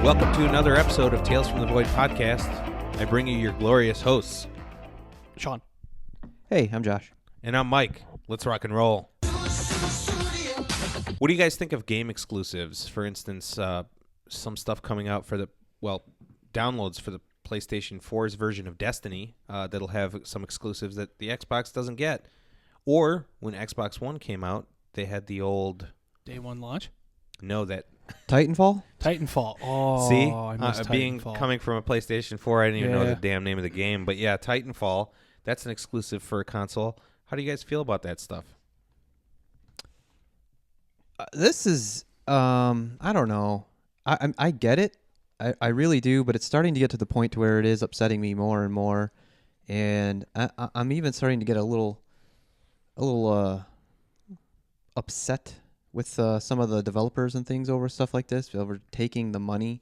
Welcome to another episode of Tales from the Void podcast. I bring you your glorious hosts. Sean. Hey, I'm Josh. And I'm Mike. Let's rock and roll. What do you guys think of game exclusives? For instance, some stuff coming out for downloads for the PlayStation 4's version of Destiny that'll have some exclusives that the Xbox doesn't get. Or when Xbox One came out, they had the old... Day one launch? No, that... Titanfall? Titanfall. Oh, See? I missed Titanfall. Coming from a PlayStation 4, I didn't even know Yeah. the damn name of the game. But yeah, Titanfall, that's an exclusive for a console. How do you guys feel about that stuff? This is, I don't know. I get it. I really do, but it's starting to get to the point to where it is upsetting me more and more. And I'm even starting to get a little upset with some of the developers and things over stuff like this, over taking the money,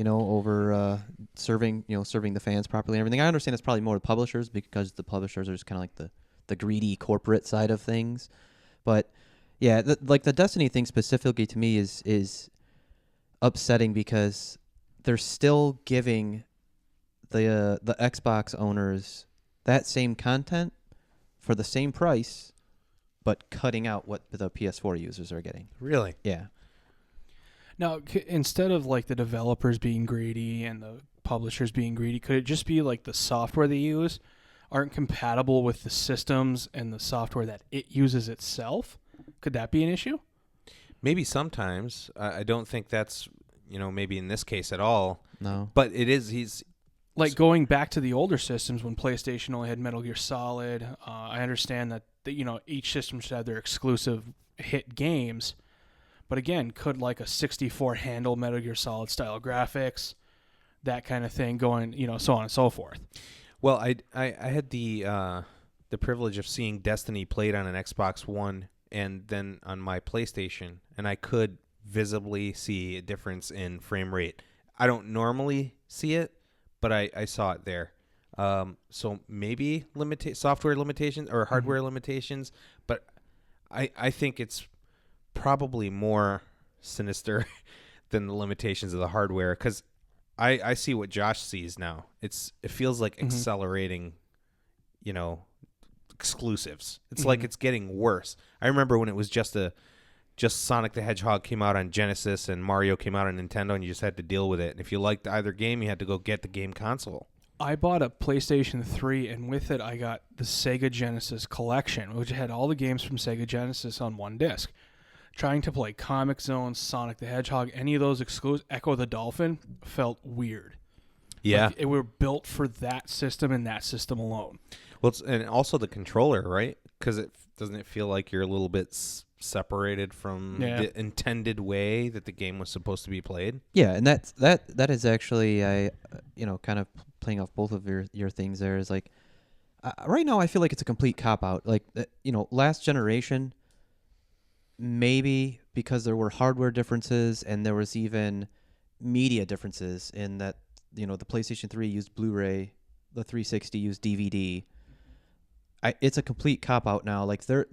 over serving the fans properly and everything. I understand it's probably more the publishers because the publishers are just kind of like the greedy corporate side of things. But yeah, the Destiny thing specifically to me is upsetting because they're still giving the Xbox owners that same content for the same price, but cutting out what the PS4 users are getting. Really? Yeah. Now, instead of like the developers being greedy and the publishers being greedy, could it just be like the software they use aren't compatible with the systems and the software that it uses itself? Could that be an issue? Maybe sometimes. I don't think that's, maybe in this case at all. No. But it is, he's... Like going back to the older systems when PlayStation only had Metal Gear Solid, I understand that each system should have their exclusive hit games. But again, could like a 64 handle Metal Gear Solid style graphics, that kind of thing going, so on and so forth. Well, I had the privilege of seeing Destiny played on an Xbox One and then on my PlayStation, and I could visibly see a difference in frame rate. I don't normally see it, but I saw it there. So maybe software limitations or hardware limitations, but I think it's probably more sinister than the limitations of the hardware, because I see what Josh sees now. It feels like accelerating, exclusives. It's like it's getting worse. I remember when it was just Sonic the Hedgehog came out on Genesis and Mario came out on Nintendo, and you just had to deal with it. And if you liked either game, you had to go get the game console. I bought a PlayStation 3, and with it I got the Sega Genesis collection, which had all the games from Sega Genesis on one disc. Trying to play Comic Zone, Sonic the Hedgehog, any of those exclusive, Echo the Dolphin, felt weird. Yeah. Like it were built for that system and that system alone. Well, and also the controller, right? Because doesn't it feel like you're a little bit separated from the intended way that the game was supposed to be played? Yeah, and that is actually kind of playing off both of your things there is like right now I feel like it's a complete cop out. Like last generation, maybe because there were hardware differences and there was even media differences in that the PlayStation 3 used Blu-ray, the 360 used DVD. It's a complete cop out now. Like they're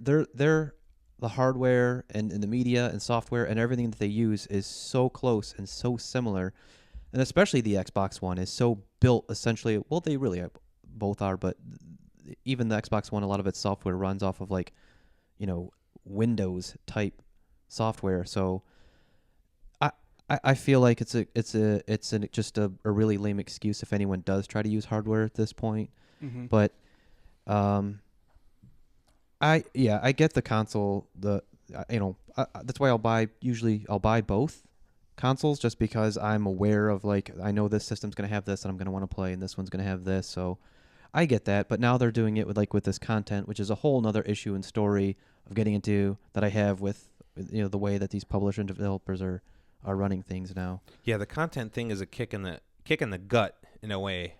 the hardware and the media and software and everything that they use is so close and so similar. And especially the Xbox One is so built essentially, well, they really both are, but even the Xbox One, a lot of its software runs off of Windows type software. So I feel like it's just a really lame excuse if anyone does try to use hardware at this point. But I get the console. That's why I'll buy both consoles, just because I'm aware of I know this system's gonna have this and I'm gonna want to play, and this one's gonna have this. So I get that. But now they're doing it with this content, which is a whole nother issue and story of getting into that I have with the way that these publishers and developers are running things now. Yeah, the content thing is a kick in the gut in a way.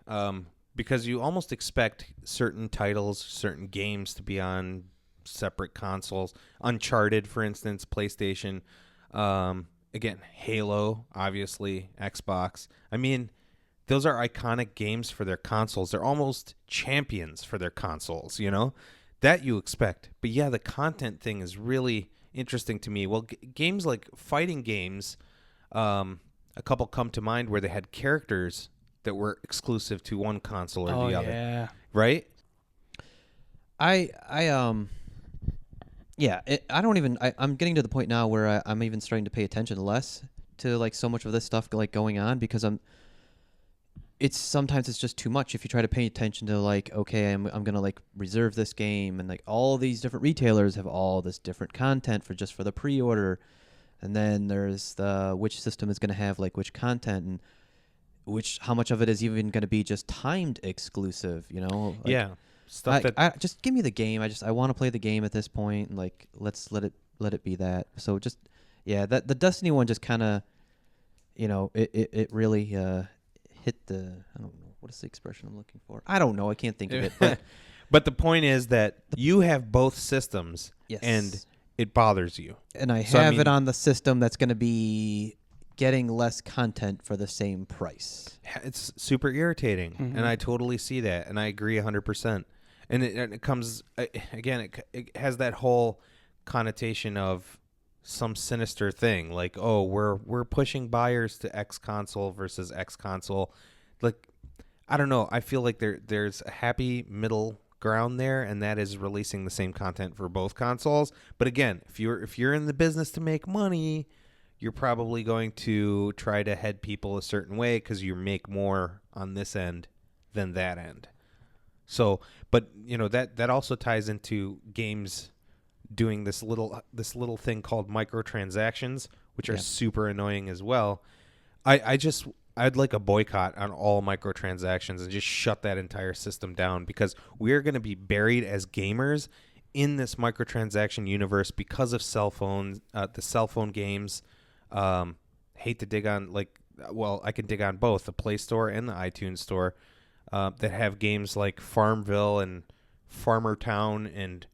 Because you almost expect certain titles, certain games to be on separate consoles. Uncharted, for instance, PlayStation. Again, Halo, obviously, Xbox. I mean, those are iconic games for their consoles. They're almost champions for their consoles, That you expect. But yeah, the content thing is really interesting to me. Well, games like fighting games, a couple come to mind where they had characters that were exclusive to one console or the other, yeah. right? I'm getting to the point now where I'm even starting to pay attention less to like so much of this stuff like going on, because sometimes it's just too much if you try to pay attention to like, okay, I'm going to like reserve this game, and like all these different retailers have all this different content for the pre-order, and then there's the which system is going to have like which content, and how much of it is even going to be just timed exclusive, Like, Yeah. Stuff I just give me the game. I want to play the game at this point, and like let's let it be that. So just that the Destiny one just kind of, it really hit the, I don't know, what is the expression I'm looking for? I don't know. I can't think of it. But But the point is that you have both systems, yes, and it bothers you. and I So, I have mean- it on the system that's going to be getting less content for the same price. It's super irritating, Mhm. and I totally see that, and I agree 100%. And it comes again. It has that whole connotation of some sinister thing, like, oh, we're pushing buyers to X console versus X console. Like, I don't know. I feel like there's a happy middle ground there, and that is releasing the same content for both consoles. But again, if you're in the business to make money, you're probably going to try to head people a certain way because you make more on this end than that end. So, but that also ties into games doing this little thing called microtransactions, which are Yeah. super annoying as well. I'd like a boycott on all microtransactions and just shut that entire system down, because we're going to be buried as gamers in this microtransaction universe because of cell phones, the cell phone games. Hate to dig on I can dig on both the Play Store and the iTunes Store that have games like Farmville and Farmer Town and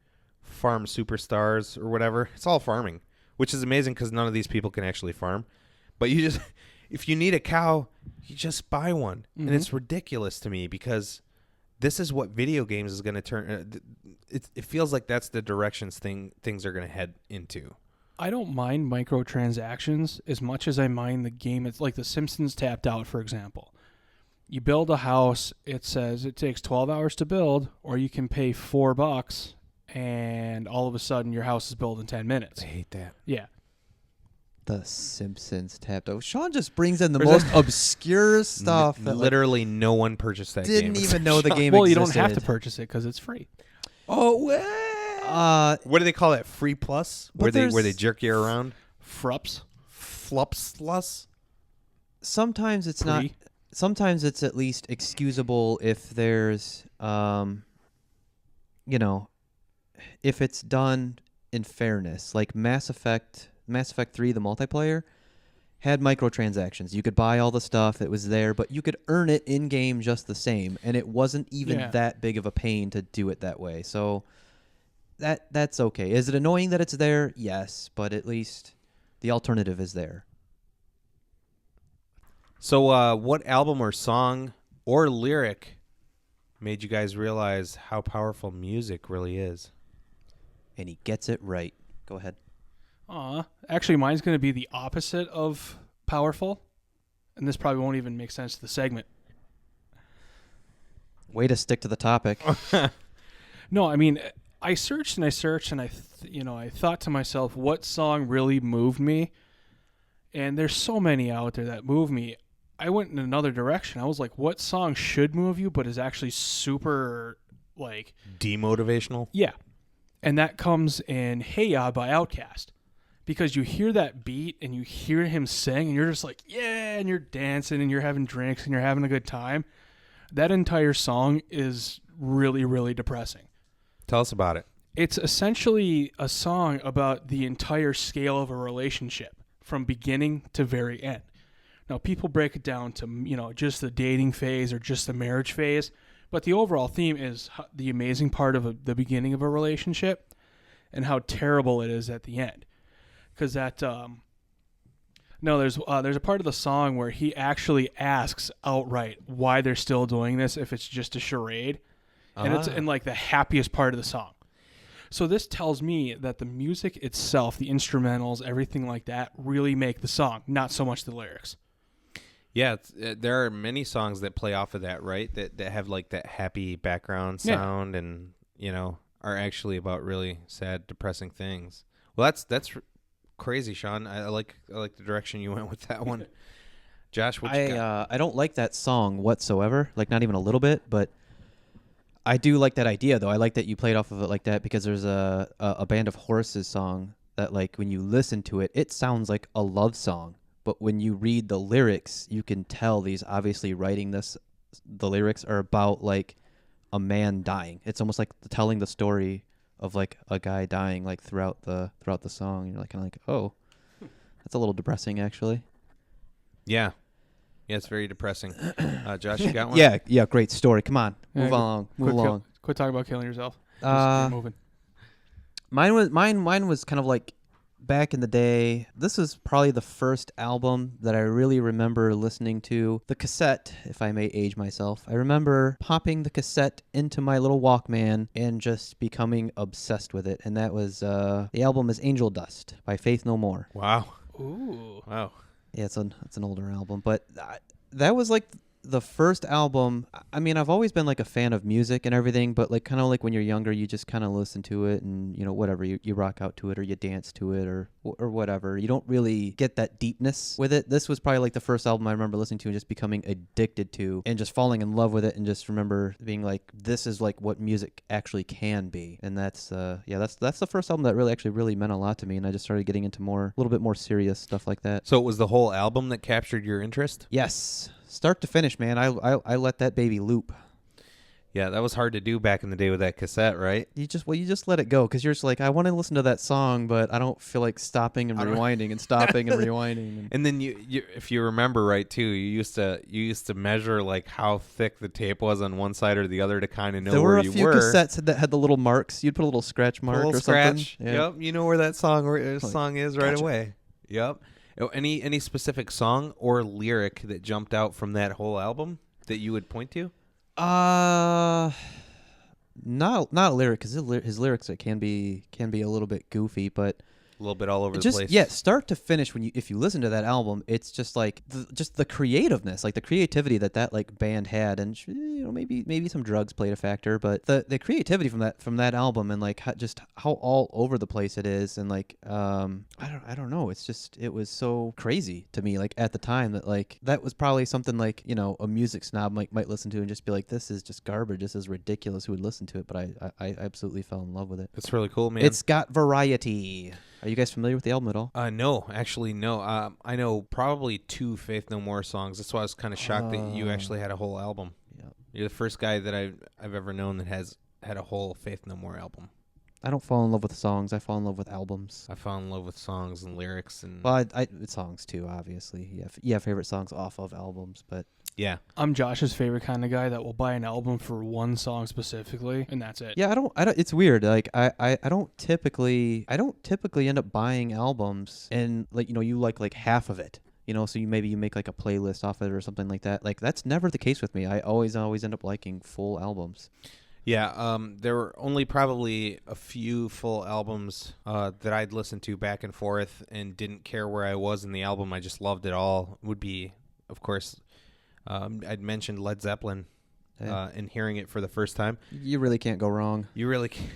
Farm Superstars or whatever. It's all farming, which is amazing because none of these people can actually farm. But if you need a cow, you just buy one. Mhm. And it's ridiculous to me because this is what video games is going to turn. It feels like that's the directions things are going to head into. I don't mind microtransactions as much as I mind the game. It's like The Simpsons Tapped Out, for example. You build a house, it says it takes 12 hours to build, or you can pay $4 and all of a sudden your house is built in 10 minutes. I hate that. Yeah. The Simpsons tapped out. Sean just brings in the There's most obscure stuff. that, like, Literally, no one purchased that game. didn't even except know the Sean. game Well, existed. you don't have to purchase it because it's free. Oh, what do they call that? Free plus? But Where they there's- jerk you around? Frups. Flupslus? Sometimes it's not. Free. Sometimes it's at least excusable if there's, if it's done in fairness. Like Mass Effect 3, the multiplayer, had microtransactions. You could buy all the stuff that was there, but you could earn it in-game just the same, and it wasn't even Yeah. that big of a pain to do it that way. So that's okay. Is it annoying that it's there? Yes, but at least the alternative is there. So, what album or song or lyric made you guys realize how powerful music really is? And he gets it right. Go ahead. Actually, mine's going to be the opposite of powerful, and this probably won't even make sense to the segment. Way to stick to the topic. No, I mean, I searched and I thought to myself, what song really moved me? And there's so many out there that move me. I went in another direction. I was like, what song should move you, but is actually super, like, Demotivational? yeah. And that comes in Hey Ya by Outkast. Because you hear that beat and you hear him sing and you're just like, yeah, and you're dancing and you're having drinks and you're having a good time. That entire song is really, really depressing. Tell us about it. It's essentially a song about the entire scale of a relationship from beginning to very end. Now, people break it down to, just the dating phase or just the marriage phase, but the overall theme is the amazing part of the beginning of a relationship and how terrible it is at the end. Because there's a part of the song where he actually asks outright why they're still doing this if it's just a charade, and it's in like the happiest part of the song. So this tells me that the music itself, the instrumentals, everything like that, really make the song, not so much the lyrics. Yeah, there are many songs that play off of that, right? That have like that happy background Yeah. sound, and are actually about really sad, depressing things. Well, that's crazy, Sean. I like the direction you went with that one. Josh, what you got? I don't like that song whatsoever, like not even a little bit, but I do like that idea though. I like that you played off of it like that because there's a Band of Horses song that like when you listen to it, it sounds like a love song. But when you read the lyrics, you can tell these obviously writing this. The lyrics are about like a man dying. It's almost like telling the story of like a guy dying like throughout the song. You're like kind of like, oh, that's a little depressing actually. Yeah, it's very depressing. Josh, you got one? Yeah, great story. Come on, Yeah, move along. Quit talking about killing yourself. Just Uh, keep moving. Mine was kind of like back in the day. This was probably the first album that I really remember listening to. The cassette, if I may age myself. I remember popping the cassette into my little Walkman and just becoming obsessed with it. And that was the album is Angel Dust by Faith No More. Wow. Ooh. Wow. Yeah, it's an older album, but that was like the first album. I mean, I've always been like a fan of music and everything, but like kind of like when you're younger, you just kind of listen to it and whatever, you rock out to it or you dance to it or whatever. You don't really get that deepness with it. This was probably like the first album I remember listening to and just becoming addicted to and just falling in love with it and just remember being like, this is like what music actually can be. And that's that's the first album that really meant a lot to me, and I just started getting into a little bit more serious stuff like that. So it was the whole album that captured your interest? Yes. Start to finish, man. I let that baby loop. Yeah, that was hard to do back in the day with that cassette, right? You just let it go because you're just like, I want to listen to that song, but I don't feel like stopping and rewinding and stopping and rewinding. And then you, if you remember right too, you used to measure like how thick the tape was on one side or the other to kind of know There where were a you few were. cassettes that had the little marks. You'd put a little scratch mark a little or scratch. something. Yeah. Yep, you know where that song is right Gotcha. away. Yep. Oh, any specific song or lyric that jumped out from that whole album that you would point to? Not a lyric because his lyrics can be a little bit goofy, but A little bit all over the just place. yeah, start to finish. If you listen to that album, it's just like the creativeness, like the creativity that like band had, and maybe some drugs played a factor, but the creativity from that album and like how all over the place it is, and like I don't know, it was so crazy to me like at the time that like that was probably something like a music snob might listen to and just be like, this is just garbage, this is ridiculous, who would listen to it? But I absolutely fell in love with it. That's really cool, man. It's got variety. Are you guys familiar with the album at all? No, actually, no. I know probably 2 Faith No More songs. That's why I was kind of shocked that you actually had a whole album. Yeah. You're the first guy that I've ever known that has had a whole Faith No More album. I don't fall in love with songs. I fall in love with albums. I fell in love with songs and lyrics and Well, I songs too, obviously. You have favorite songs off of albums, but yeah. I'm Josh's favorite kind of guy that will buy an album for one song specifically, and that's it. yeah, I don't. It's weird. Like I don't typically end up buying albums and like you like half of it. So you make like a playlist off it or something like that. Like that's never the case with me. I always end up liking full albums. Yeah, there were only probably a few full albums that I'd listen to back and forth and didn't care where I was in the album. I just loved it all. Would be, of course, I'd mentioned Led Zeppelin Yeah. and hearing it for the first time. You really can't go wrong. You really can't.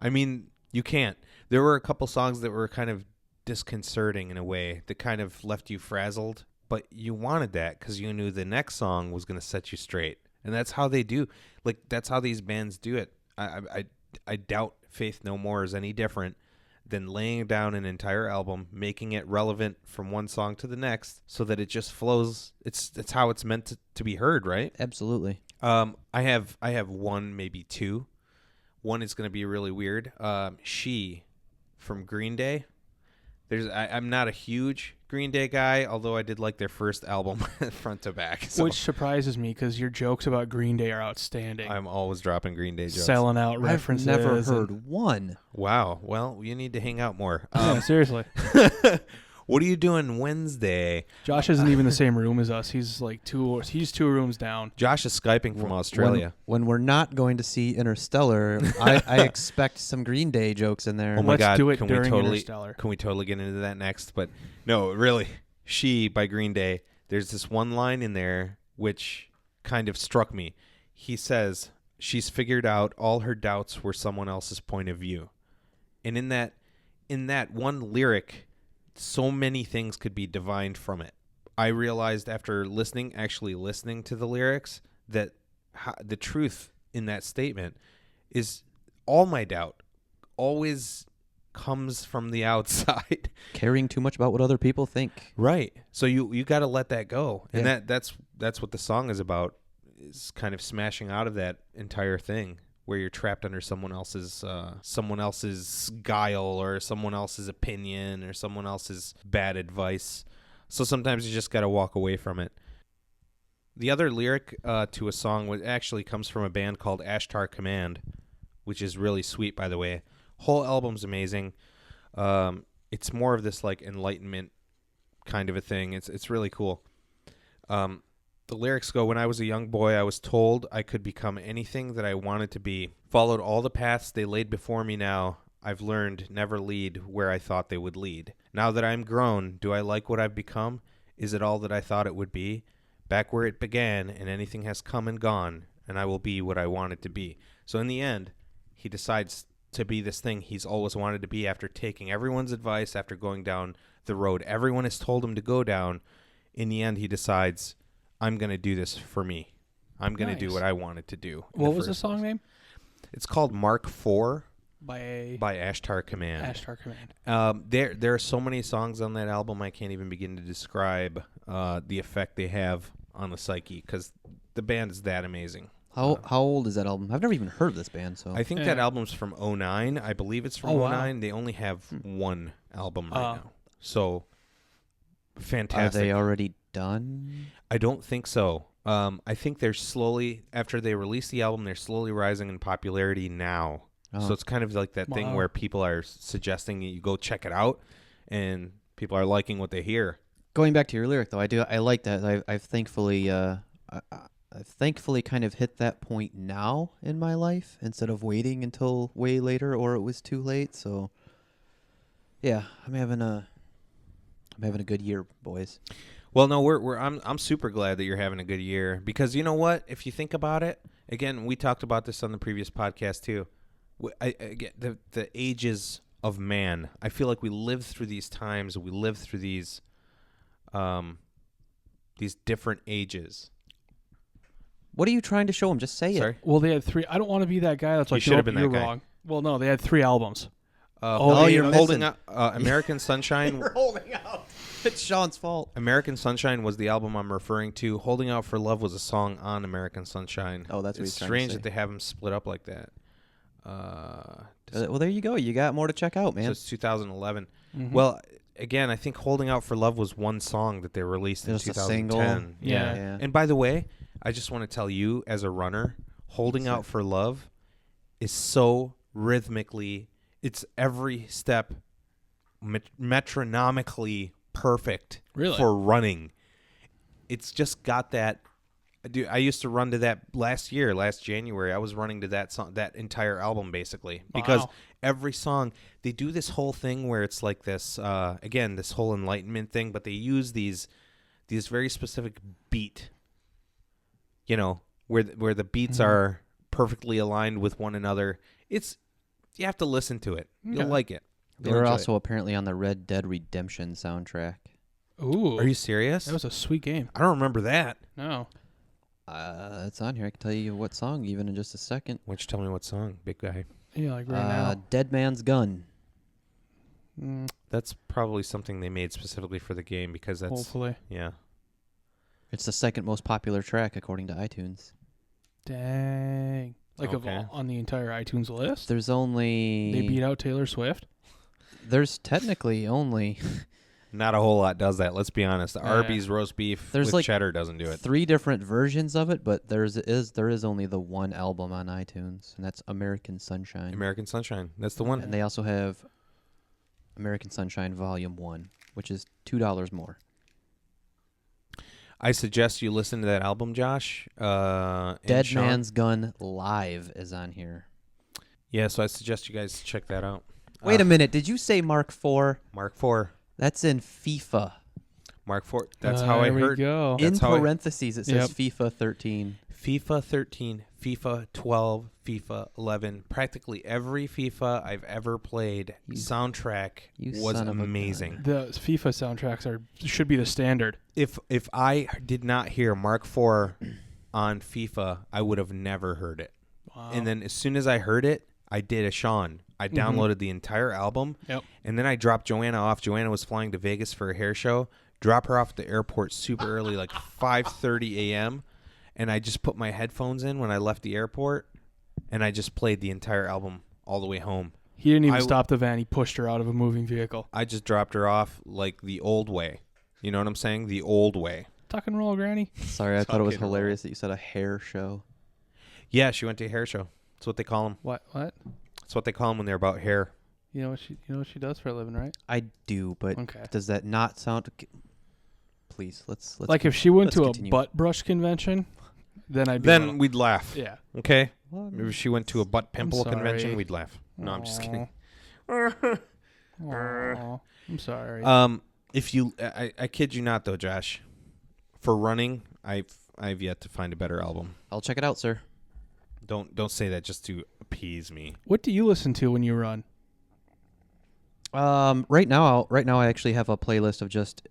I mean, you can't. There were a couple songs that were kind of disconcerting in a way that kind of left you frazzled, but you wanted that because you knew the next song was going to set you straight. And that's how they do. Like, that's how these bands do it. I doubt Faith No More is any different than laying down an entire album, making it relevant from one song to the next so that it just flows. It's how it's meant to be heard, right? Absolutely. I have one, maybe two. One is going to be really weird. She from Green Day. I'm not a huge Green Day guy, although I did like their first album front to back. So Which surprises me because your jokes about Green Day are outstanding. I'm always dropping Green Day jokes. Selling out references. I've never and- heard one. Wow. Well, you need to hang out more. Yeah, seriously. What are you doing Wednesday? Josh isn't even in the same room as us. He's like he's 2 rooms down. Josh is Skyping from Australia. When we're not going to see Interstellar, I expect some Green Day jokes in there. Oh my Let's God, do it can we during totally- Interstellar. Can we totally get into that next? But no, really. She by Green Day. there's this one line in there which kind of struck me. He says, she's figured out all her doubts were someone else's point of view. And in that one lyric, so many things could be divined from it. I realized after actually listening to the lyrics, that the truth in that statement is all my doubt always comes from the outside. Caring too much about what other people think. Right. So you got to let that go. And Yeah. that's what the song is about, is kind of smashing out of that entire thing where you're trapped under someone else's guile or someone else's opinion or someone else's bad advice. So sometimes you just got to walk away from it. The other lyric to a song actually comes from a band called Ashtar Command, which is really sweet, by the way. Whole album's amazing. It's more of this like enlightenment kind of a thing. It's really cool. The lyrics go, when I was a young boy, I was told I could become anything that I wanted to be. Followed all the paths they laid before me now. I've learned never lead where I thought they would lead. Now that I'm grown, do I like what I've become? Is it all that I thought it would be? Back where it began, and anything has come and gone, and I will be what I wanted to be. So in the end, he decides to be this thing he's always wanted to be after taking everyone's advice, after going down the road everyone has told him to go down. In the end, he decides, I'm going to do this for me. I'm going to do Nice. what I wanted to do. What was the song name? It's called Mark IV By Ashtar Command. Ashtar Command. There are so many songs on that album I can't even begin to describe the effect they have on the psyche, because the band is that amazing. How old is that album? I've never even heard of this band. So I think that album's from 2009. I believe it's from Oh, wow. 2009. They only have one album right now. So fantastic. Are they already done? I don't think so. I think they're slowly, after they release the album, they're slowly rising in popularity now. Oh. So it's kind of like that thing Wow. where people are suggesting you go check it out, and people are liking what they hear. Going back to your lyric though, I like that. I've thankfully I've thankfully kind of hit that point now in my life instead of waiting until way later or it was too late. So yeah, I'm having a good year, boys. Well, no, I'm super glad that you're having a good year, because you know what? If you think about it, again, we talked about this on the previous podcast too. Again, the ages of man. I feel like we live through these times. We live through these different ages. What are you trying to show them? Just say Sorry. it. Well, they had three. I don't want to be that guy that's You like, should have nope, been that you're guy. wrong. Well, no, they had 3 albums. you're holding missing. up American Sunshine. holding out. It's Sean's fault. American Sunshine was the album I'm referring to. Holding Out for Love was a song on American Sunshine. Oh, that's what it's he's trying to strange say. that they have them split up like that. Well, there you go. You got more to check out, So man. it's 2011. Mm-hmm. Well, again, I think Holding Out for Love was one song that they released in Just a 2010. single? Yeah. Yeah. And by the way, I just want to tell you, as a runner, Holding Out for Love is so rhythmically, it's every step metronomically perfect Really? for running. It's just got that. Dude, I used to run to that last January. I was running to that song, that entire album, basically, because Wow. every song, they do this whole thing where it's like this, again, this whole enlightenment thing, but they use these very specific beat, you know, where the beats are perfectly aligned with one another. You have to listen to it. You'll Okay. like it. They You'll were enjoy also apparently on the Red Dead Redemption soundtrack. Ooh. it. Are you serious? That was a sweet game. I don't remember that. No. It's on here. I can tell you what song even in just a second. Why don't you tell me what song, big guy? Yeah, like right Dead Man's Gun. now. That's probably something they made specifically for the game, because that's Hopefully. yeah. It's the second most popular track according to iTunes. Dang. Like Okay. on the entire iTunes list? There's only They beat out Taylor Swift? There's technically only Not a whole lot does that. Let's be honest. The Yeah. Arby's roast beef There's with like cheddar doesn't do it. 3 different versions of it, but there is only the one album on iTunes, and that's American Sunshine. American Sunshine. That's the one. And they also have American Sunshine Volume 1, which is $2 more. I suggest you listen to that album, Josh. And Dead Sean. Man's Gun Live is on here. Yeah, so I suggest you guys check that out. Wait a minute, did you say Mark IV? Mark IV. That's in FIFA. Mark IV. That's how I There we heard. go. That's In how I- parentheses, it says FIFA 13. FIFA 13, FIFA 12, FIFA 11. Practically every FIFA I've ever played, You- soundtrack you was son of a amazing. gun. The FIFA soundtracks should be the standard. If I did not hear Mark IV on FIFA, I would have never heard it. Wow. And then as soon as I heard it, I did a Sean. I Mhm. downloaded the entire album. Yep. And then I dropped Joanna off. Joanna was flying to Vegas for a hair show. Drop her off at the airport super early, like 5:30 a.m. And I just put my headphones in when I left the airport, and I just played the entire album all the way home. He didn't even I- stop the van. He pushed her out of a moving vehicle. I just dropped her off like the old way. You know what I'm saying? The old way. Tuck and roll, Granny. Sorry, I thought it was Tuck and roll. hilarious that you said a hair show. Yeah, she went to a hair show. That's what they call them. What? That's what they call them when they're about hair. You know what she does for a living, right? I do, but Okay. does that not sound? Please, let's Like if she went let's to continue. a butt brush convention, then I'd be Then we'd laugh. yeah. Okay? What? If she went to a butt pimple convention, sorry. we'd laugh. No, I'm just kidding. Aw, I'm sorry. If you, I kid you not though, Josh. For running, I've yet to find a better album. I'll check it out, sir. Don't say that just to appease me. What do you listen to when you run? Right now I actually have a playlist of just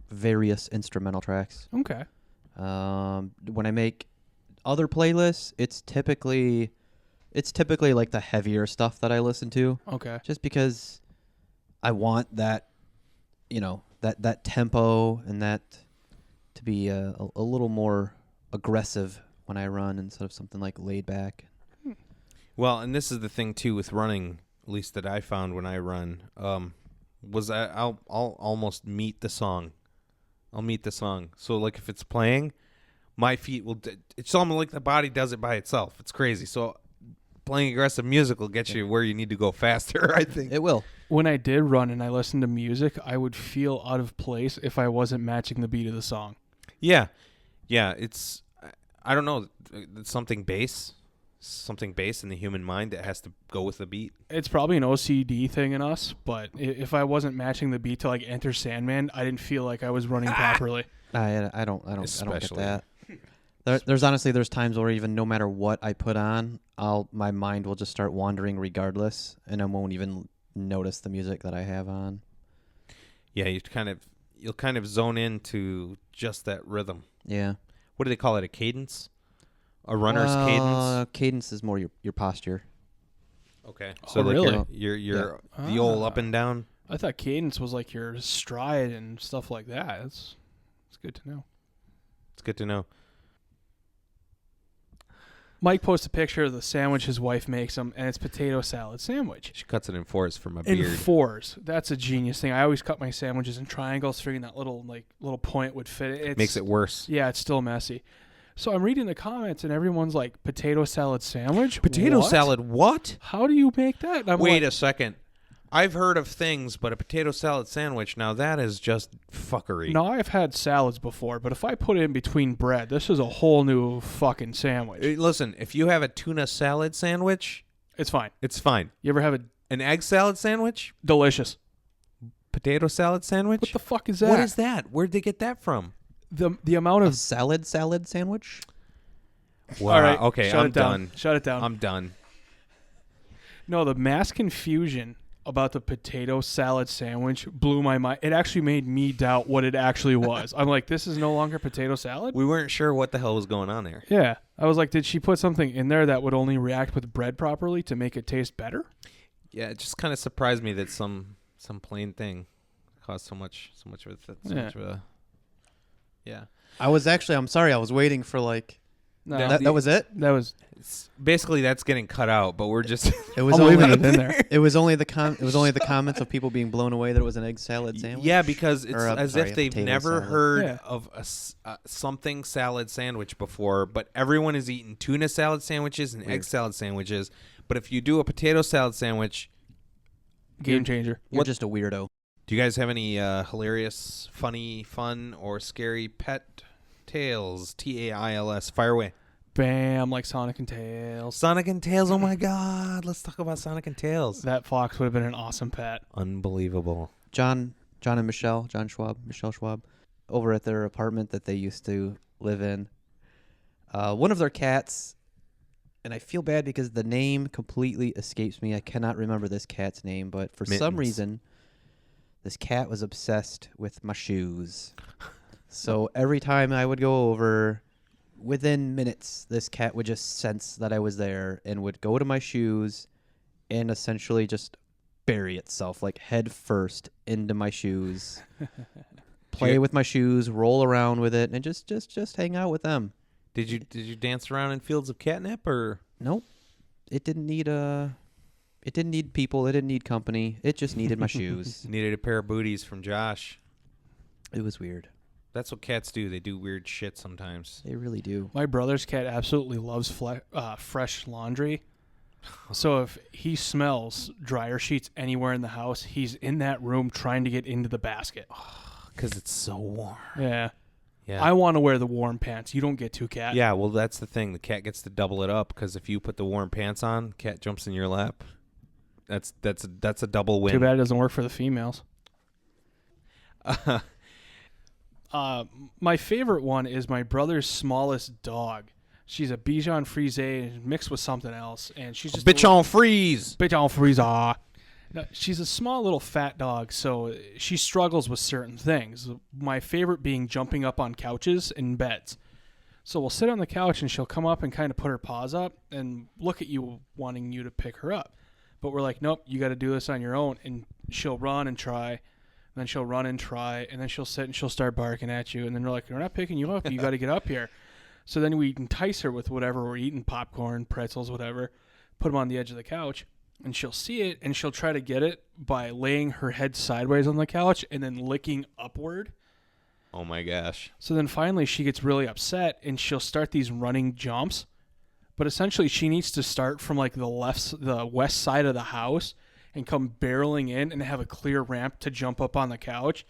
various instrumental tracks. Okay. When I make other playlists, it's typically like the heavier stuff that I listen to, Okay. just because I want that, that tempo and that to be a little more aggressive when I run instead of something like laid back. Well, and this is the thing too with running, at least that I found when I run, was I'll almost meet the song. I'll meet the song. So like if it's playing, my feet will. It's almost like the body does it by itself. It's crazy. So playing aggressive music will get you where you need to go faster, I think. It will. When I did run and I listened to music, I would feel out of place if I wasn't matching the beat of the song. Yeah. It's I don't know. It's something base in the human mind that has to go with the beat. It's probably an OCD thing in us, but if I wasn't matching the beat to like Enter Sandman, I didn't feel like I was running properly. I don't get Especially. that. There's times where even no matter what I put on, my mind will just start wandering regardless, and I won't even notice the music that I have on. Yeah, you'll kind of zone into just that rhythm. Yeah. What do they call it? A cadence? A runner's cadence? Cadence is more your posture. Okay. Oh, So like really? you're the old up and down. I thought cadence was like your stride and stuff like that. It's good to know. It's good to know. Mike posted a picture of the sandwich his wife makes him, and it's potato salad sandwich. She cuts it in fours for my In beard. fours. That's a genius thing. I always cut my sandwiches in triangles, figuring that little point would fit it. Makes it worse. Yeah, it's still messy. So I'm reading the comments, and everyone's like, potato salad sandwich? Potato What? salad, what? How do you make that? And I'm Wait like, a second. I've heard of things, but a potato salad sandwich, now that is just fuckery. No, I've had salads before, but if I put it in between bread, this is a whole new fucking sandwich. Listen, if you have a tuna salad sandwich, It's fine. it's fine. You ever have a An egg salad sandwich? delicious? Potato salad sandwich? What the fuck is that? What is that? Where'd they get that from? the amount A of salad sandwich? Wow. All right, Okay, shut I'm it down. done. Shut it down. I'm done. No, the mass confusion about the potato salad sandwich blew my mind. It actually made me doubt what it actually was. I'm like, this is no longer potato salad? We weren't sure what the hell was going on there. Yeah. I was like, did she put something in there that would only react with bread properly to make it taste better? Yeah, it just kind of surprised me that some plain thing caused so much of it. Yeah. I'm sorry, I was waiting for like No, that was it? that was Basically, that's getting cut out, but we're just It was I'm only leaving it in there. it was only the comments of people being blown away that it was an egg salad sandwich. yeah, because it's Or, as sorry, if a they've potato never salad. heard Yeah. of something salad sandwich before. But everyone is eating tuna salad sandwiches and egg Weird. salad sandwiches. But if you do a potato salad sandwich, game changer. You're what- just a weirdo. do you guys have any hilarious, funny, fun, or scary pet tales? TAILS. Fire away. Bam, like Sonic and Tails. Sonic and Tails. Oh my God! Let's talk about Sonic and Tails. That fox would have been an awesome pet. Unbelievable. John, John Schwab, Michelle Schwab, over at their apartment that they used to live in. One of their cats, and I feel bad because the name completely escapes me. I cannot remember this cat's name, but for some Mittens. reason, this cat was obsessed with my shoes. So every time I would go over, within minutes, this cat would just sense that I was there and would go to my shoes and essentially just bury itself like head first into my shoes, play with my shoes, roll around with it, and just hang out with them. Did you dance around in fields of catnip or? Nope. It didn't need people. It didn't need company. It just needed my shoes. Needed a pair of booties from Josh. It was weird. That's what cats do. They do weird shit sometimes. They really do. My brother's cat absolutely loves fresh laundry. So if he smells dryer sheets anywhere in the house, he's in that room trying to get into the basket. Because it's so warm. Yeah. Yeah. I want to wear the warm pants. You don't get to, cat. Yeah, well, that's the thing. The cat gets to double it up because if you put the warm pants on, cat jumps in your lap. That's a double win. Too bad it doesn't work for the females. My favorite one is my brother's smallest dog. She's a Bichon Frise mixed with something else, and she's just Bitch on freeze. Bichon Frise. No, she's a small little fat dog, so she struggles with certain things. My favorite being jumping up on couches and beds. So we'll sit on the couch, and she'll come up and kind of put her paws up and look at you, wanting you to pick her up. But we're like, nope, you got to do this on your own. And she'll run and try, and then she'll run and try, and then she'll sit and she'll start barking at you. And then we're like, we're not picking you up. You got to get up here. So then we entice her with whatever we're eating, popcorn, pretzels, whatever, put them on the edge of the couch, and she'll see it, and she'll try to get it by laying her head sideways on the couch and then licking upward. Oh, my gosh. So then finally she gets really upset, and she'll start these running jumps. But essentially she needs to start from like the west side of the house and come barreling in and have a clear ramp to jump up on the couch.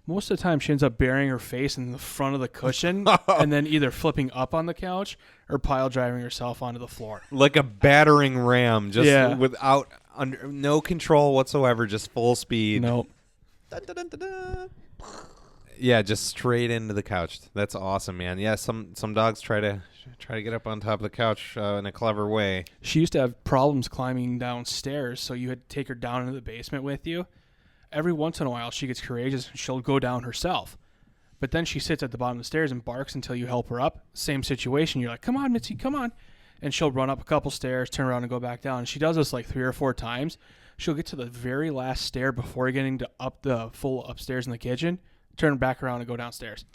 Most of the time she ends up burying her face in the front of the cushion and then either flipping up on the couch or pile driving herself onto the floor. Like a battering ram, just Yeah. without no control whatsoever, just full speed. Nope. Dun, dun, dun, dun, dun. Yeah, just straight into the couch. That's awesome, man. Yeah, some dogs try to get up on top of the couch in a clever way. She used to have problems climbing downstairs, so you had to take her down into the basement with you. Every once in a while, she gets courageous and she'll go down herself. But then she sits at the bottom of the stairs and barks until you help her up. Same situation. You're like, come on, Mitzi, come on. And she'll run up a couple stairs, turn around, and go back down. And she does this like 3 or 4 times. She'll get to the very last stair before getting to up the full upstairs in the kitchen, turn back around and go downstairs.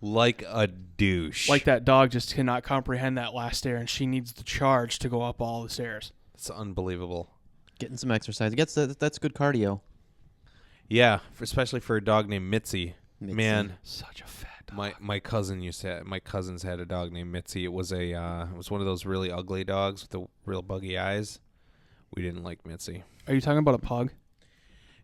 Like a douche. Like that dog just cannot comprehend that last stair, and she needs the charge to go up all the stairs. It's unbelievable. Getting some exercise. That's good cardio. Yeah, especially for a dog named Mitzi. Mitzi. Man, Such a fat dog. my cousins had a dog named Mitzi. It was one of those really ugly dogs with the real buggy eyes. We didn't like Mitzi. Are you talking about a pug?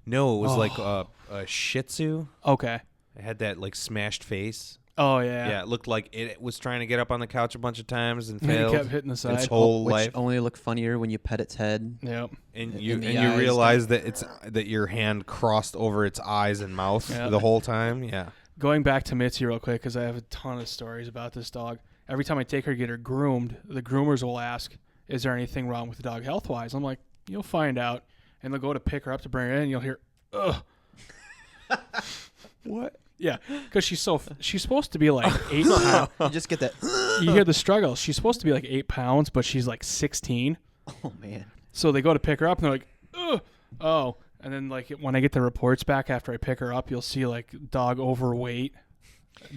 No, it was like a Shih Tzu. Okay. It had that like smashed face. Oh, yeah. Yeah, it looked like it was trying to get up on the couch a bunch of times and It failed. kept hitting the side. Its whole Which life. only look funnier when you pet its head. Yep. And in you the eyes. realize that your hand crossed over its eyes and mouth Yeah. the whole time. Yeah. Going back to Mitzi real quick, because I have a ton of stories about this dog. Every time I take her to get her groomed, the groomers will ask, is there anything wrong with the dog health-wise? I'm like, you'll find out. And they'll go to pick her up to bring her in, and you'll hear, ugh. What? Yeah, because she's supposed to be like 8 pounds. You just get that. You hear the struggle. She's supposed to be like 8 pounds, but she's like 16. Oh man. So they go to pick her up, and they're like, ugh, oh. And then like when I get the reports back after I pick her up, you'll see like dog overweight,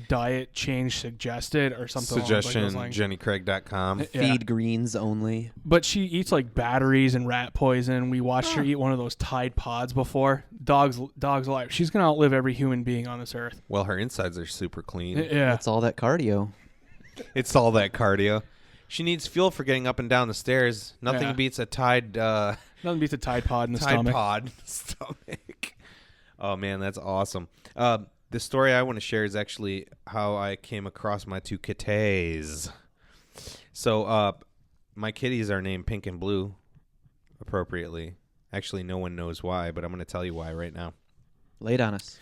diet change suggested, or something along those Suggestion, lines. JennyCraig.com. Yeah. Feed greens only. But she eats like batteries and rat poison. We watched her eat one of those Tide Pods before. Dog's alive. She's gonna outlive every human being on this earth. Well, her insides are super clean. Yeah. That's all that cardio. It's all that cardio. She needs fuel for getting up and down the stairs. Nothing Yeah. beats a Tide Nothing beats a Tide Pod in the Tide stomach. Pod stomach. Oh man, that's awesome. The story I want to share is actually how I came across my 2 kitties. So, my kitties are named Pink and Blue, appropriately. Actually, no one knows why, but I'm going to tell you why right now. Lay it on us.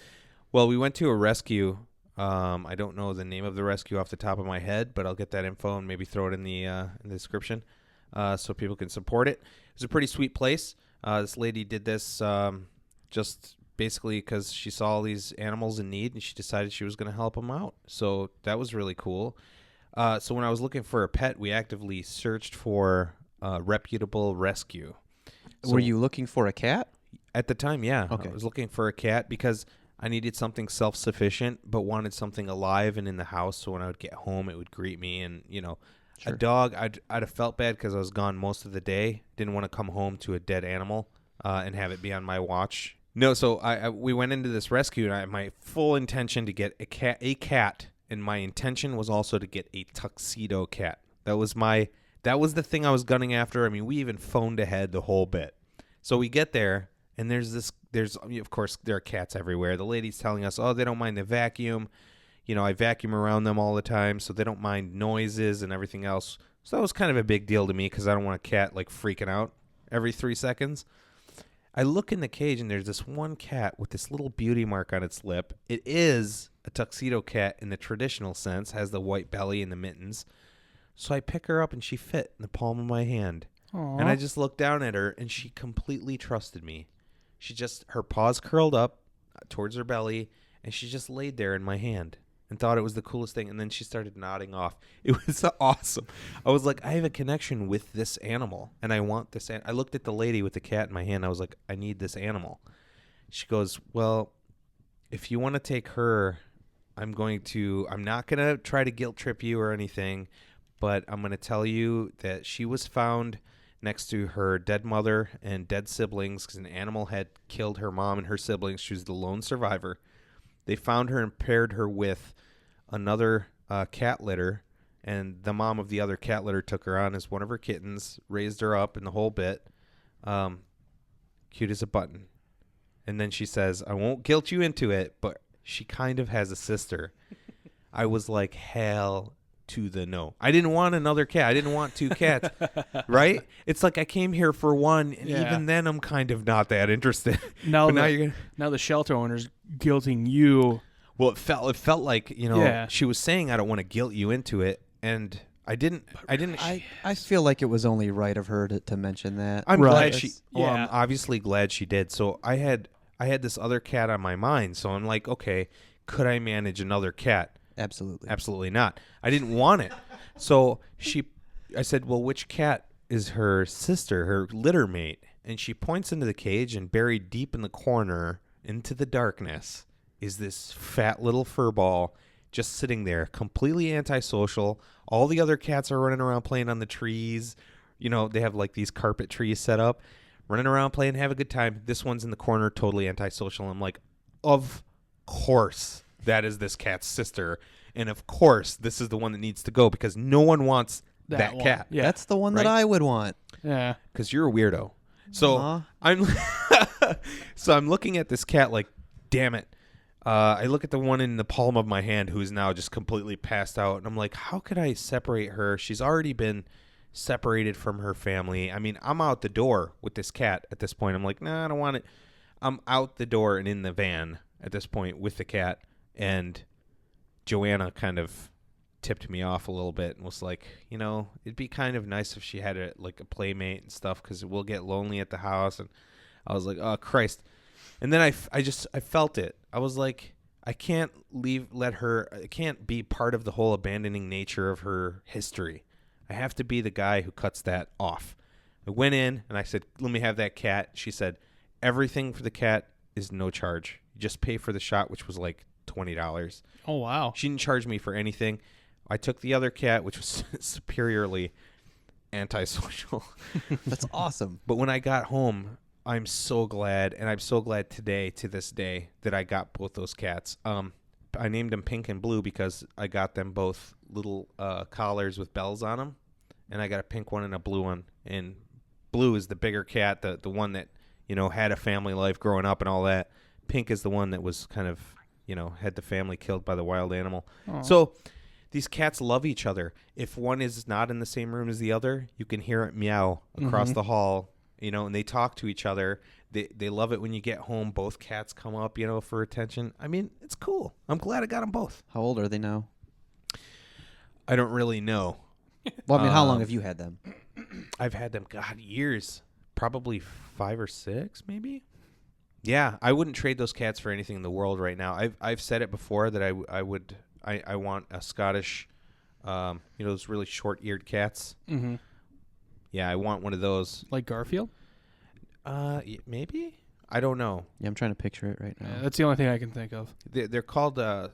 Well, we went to a rescue. I don't know the name of the rescue off the top of my head, but I'll get that info and maybe throw it in the description so people can support it. It was a pretty sweet place. This lady did this just basically because she saw all these animals in need and she decided she was going to help them out. So that was really cool. So when I was looking for a pet, we actively searched for a reputable rescue. So Were you looking for a cat? at the time, yeah. Okay. I was looking for a cat because I needed something self-sufficient but wanted something alive and in the house so when I would get home it would greet me. And, you know, Sure. a dog, I'd have felt bad because I was gone most of the day. Didn't want to come home to a dead animal and have it be on my watch. No, so we went into this rescue and my full intention to get a cat, and my intention was also to get a tuxedo cat. That was the thing I was gunning after. I mean, we even phoned ahead the whole bit. So we get there, and there's of course, there are cats everywhere. The lady's telling us, oh, they don't mind the vacuum. You know, I vacuum around them all the time, so they don't mind noises and everything else. So that was kind of a big deal to me because I don't want a cat, like, freaking out every 3 seconds. I look in the cage, and there's this one cat with this little beauty mark on its lip. It is a tuxedo cat in the traditional sense, has the white belly and the mittens. So I pick her up, and she fit in the palm of my hand. Aw. And I just looked down at her, and she completely trusted me. Her paws curled up towards her belly, and she just laid there in my hand and thought it was the coolest thing. And then she started nodding off. It was awesome. I was like, I have a connection with this animal, and I want this. I looked at the lady with the cat in my hand. I was like, I need this animal. She goes, well, if you want to take her, I'm not going to try to guilt trip you or anything, but I'm going to tell you that she was found next to her dead mother and dead siblings because an animal had killed her mom and her siblings. She was the lone survivor. They found her and paired her with another cat litter, and the mom of the other cat litter took her on as one of her kittens, raised her up, and the whole bit. Cute as a button. And then she says, I won't guilt you into it, but she kind of has a sister. I was like, hell to the no. I didn't want another cat. I didn't want 2 cats, right? It's like I came here for one, and Yeah. even then I'm kind of not that interested. Now, But now you're gonna... now the shelter owner's guilting you. Well, it felt like, you know, Yeah. she was saying I don't want to guilt you into it, and I didn't. I feel like it was only right of her to mention that. I'm Right. glad she. That's- Well, I'm Yeah. obviously glad she did. So I had this other cat on my mind. So I'm like, okay, could I manage another cat? Absolutely. Absolutely not. I didn't want it. So I said, well, which cat is her sister, her litter mate? And she points into the cage, and buried deep in the corner into the darkness is this fat little fur ball just sitting there, completely antisocial. All the other cats are running around playing on the trees. You know, they have like these carpet trees set up, running around playing, have a good time. This one's in the corner, totally antisocial. I'm like, of course that is this cat's sister. And of course this is the one that needs to go because no one wants that one. cat. Yeah. That's the one that Right? I would want. Yeah. Because you're a weirdo. So Aw. I'm looking at this cat like, damn it. I look at the one in the palm of my hand who's now just completely passed out, and I'm like, how could I separate her? She's already been separated from her family. I mean, I'm out the door with this cat at this point. I'm like, nah, I don't want it. I'm out the door and in the van at this point with the cat, and Joanna kind of tipped me off a little bit and was like, you know, it'd be kind of nice if she had a playmate and stuff because we'll get lonely at the house. And I was like, oh, Christ. And then I felt it. I was like, I can't I can't be part of the whole abandoning nature of her history. I have to be the guy who cuts that off. I went in and I said, let me have that cat. She said, everything for the cat is no charge. You just pay for the shot, which was like $20. Oh, wow. She didn't charge me for anything. I took the other cat, which was superiorly antisocial. That's awesome. But when I got home, I'm so glad, and I'm so glad today, to this day, that I got both those cats. I named them Pink and Blue because I got them both little collars with bells on them, and I got a pink one and a blue one. And Blue is the bigger cat, the one that, you know, had a family life growing up and all that. Pink is the one that was kind of, you know, had the family killed by the wild animal. Aw. So these cats love each other. If one is not in the same room as the other, you can hear it meow across the hall and they talk to each other. They love it when you get home. Both cats come up, for attention. I mean, it's cool. I'm glad I got them both. How old are they now? I don't really know. Well, I mean, how long have you had them? I've had them, God, years. Probably 5 or 6, maybe. Yeah, I wouldn't trade those cats for anything in the world right now. I've said it before that I want a Scottish, those really short-eared cats. Mm-hmm. Yeah, I want one of those. Like Garfield? Maybe? I don't know. Yeah, I'm trying to picture it right now. Yeah, that's the only thing I can think of. They're called a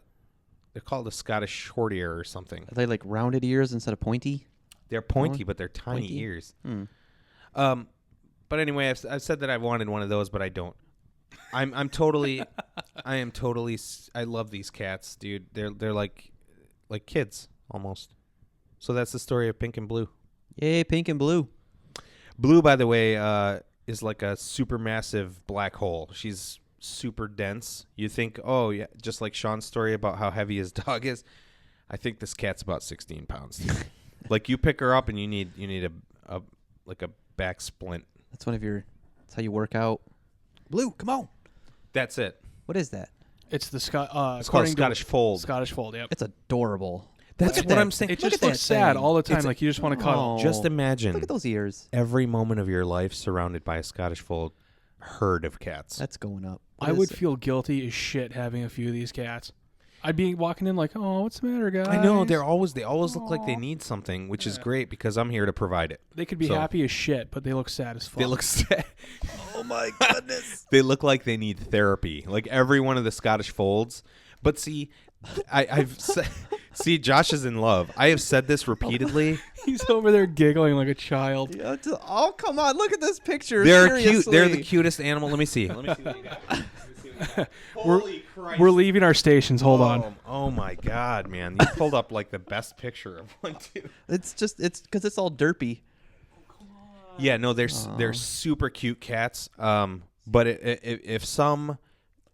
Scottish short ear or something. Are they like rounded ears instead of pointy? They're pointy, but they're tiny Pointy? ears. Hmm. But anyway, I've said that I've wanted one of those, but I don't. I love these cats, dude. They're like kids almost. So that's the story of Pink and Blue. Yay, pink and blue. Blue, by the way, is like a supermassive black hole. She's super dense. You think, oh yeah, just like Sean's story about how heavy his dog is. I think this cat's about 16 pounds. Like you pick her up and you need a back splint. That's that's how you work out. Blue, come on. That's it. What is that? It's the It's called according to Scottish Fold. Scottish Fold, yep. It's adorable. That's Look at what that. I'm saying. It Look just at looks that sad thing. all the time. It's Like you just want to cuddle. Oh. Just imagine Look at those ears. every moment of your life surrounded by a Scottish Fold herd of cats. That's going up. I would feel guilty as shit having a few of these cats. I'd be walking in like, oh, what's the matter, guys? I know they always look like they need something, which is great because I'm here to provide it. They could be So- happy as shit, but they look sad as fuck. They look sad. Oh my goodness. They look like they need therapy. Like every one of the Scottish Folds. But see, see, Josh is in love. I have said this repeatedly. He's over there giggling like a child. Yeah, oh, come on. Look at this picture. They're cute. Seriously. They're the cutest animal. Let me see. Let me see what you got. Holy Christ. We're leaving our stations. Hold on. Oh my God, man! You pulled up like the best picture of one too. It's because it's all derpy. Yeah, no, they're super cute cats. But if some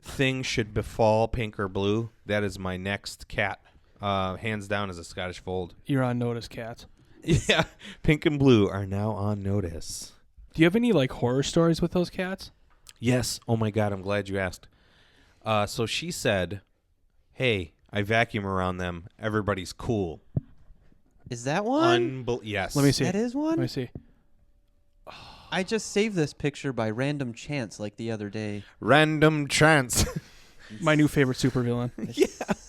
thing should befall Pink or Blue, that is my next cat. Hands down is a Scottish Fold. You're on notice, cats. Yeah, Pink and Blue are now on notice. Do you have any like horror stories with those cats? Yes. Oh my God, I'm glad you asked. So she said, "Hey, I vacuum around them. Everybody's cool." Is that one? Yes. Let me see. That is Let one? me see. I just saved this picture by random chance like the other day. Random chance. My new favorite supervillain.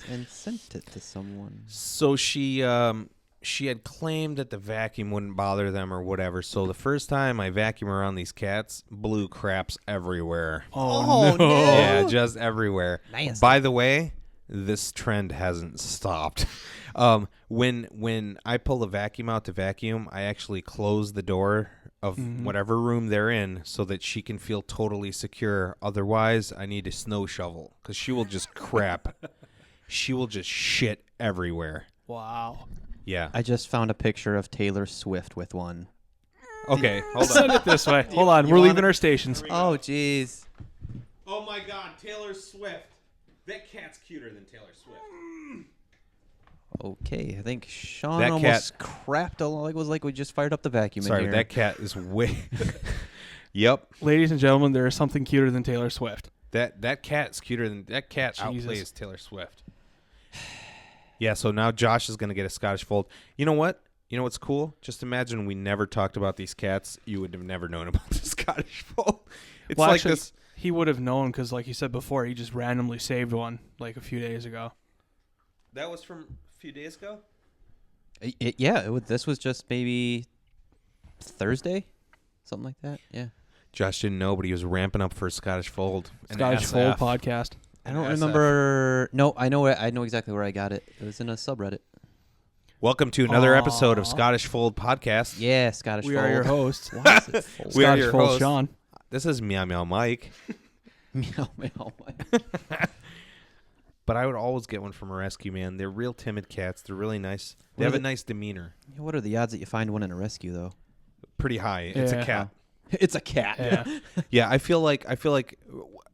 And sent it to someone. So she had claimed that the vacuum wouldn't bother them or whatever. So the first time I vacuum around these cats, Blue craps everywhere. Oh, Oh, no. no. Yeah, just everywhere. Nice. By the way, this trend hasn't stopped. When I pull the vacuum out to vacuum, I actually close the door of whatever room they're in so that she can feel totally secure. Otherwise, I need a snow shovel because she will just crap. She will just shit everywhere. Wow. Yeah. I just found a picture of Taylor Swift with one. Okay, hold Send on. it this way. Hold on. you We're want leaving it? our stations. Oh, jeez. Oh my God, Taylor Swift. That cat's cuter than Taylor Swift. Okay, I think Sean That almost crapped it was like we just fired up the vacuum Sorry, in here. that cat is way. Yep, Ladies and gentlemen, there is something cuter than Taylor Swift. that cat's cuter than that cat. Jesus. Outplays Taylor Swift. Yeah, so now Josh is gonna get a Scottish Fold. You know what? You know what's cool? Just imagine we never talked about these cats. You would have never known about the Scottish Fold. It's Well, like actually, this. he would have known because, like you said before, he just randomly saved one like a few days ago. That was from a few days ago. This was just maybe Thursday, something like that. Yeah. Josh didn't know, but he was ramping up for a Scottish Fold. An Scottish Fold SF. podcast. I don't SF. remember. No, I know exactly where I got it. It was in a subreddit. Welcome to another Aw. episode of Scottish Fold Podcast. Yeah, Scottish We Fold. are your hosts. Why is it Fold? We are Scottish your Fold hosts. Sean. This is Meow Meow Mike. Meow, meow, But I would always get one from a rescue, man. They're real timid cats. They're really nice. They What have are a the- nice demeanor. What are the odds that you find one in a rescue, though? Pretty high. It's Yeah. a cat. It's a cat. Yeah. Yeah, I feel like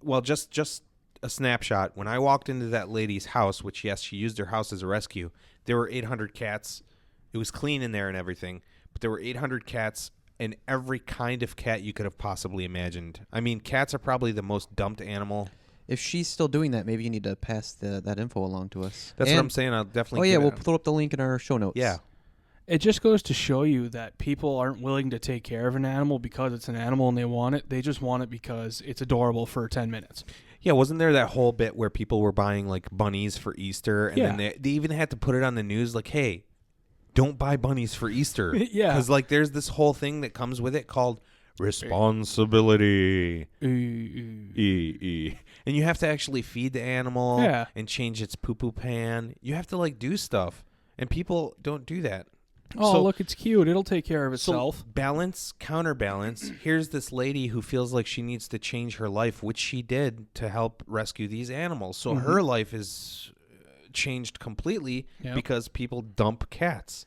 well, just a snapshot. When I walked into that lady's house, which yes, she used her house as a rescue, there were 800 cats. It was clean in there and everything, but there were 800 cats and every kind of cat you could have possibly imagined. I mean, cats are probably the most dumped animal. If she's still doing that, maybe you need to pass that info along to us. That's what I'm saying. I'll definitely. Oh yeah, give we'll it- throw up the link in our show notes. Yeah. It just goes to show you that people aren't willing to take care of an animal because it's an animal and they want it. They just want it because it's adorable for 10 minutes. Yeah, wasn't there that whole bit where people were buying like bunnies for Easter, and then Yeah. they even had to put it on the news like, "Hey, don't buy bunnies for Easter." Yeah. because like there's this whole thing that comes with it called responsibility. And you have to actually feed the animal Yeah. and change its poo-poo pan. You have to like do stuff, and people don't do that. Oh, So- look, it's cute. It'll take care of So itself. balance, counterbalance. Here's this lady who feels like she needs to change her life, which she did to help rescue these animals. So her life is changed completely Yep. because people dump cats.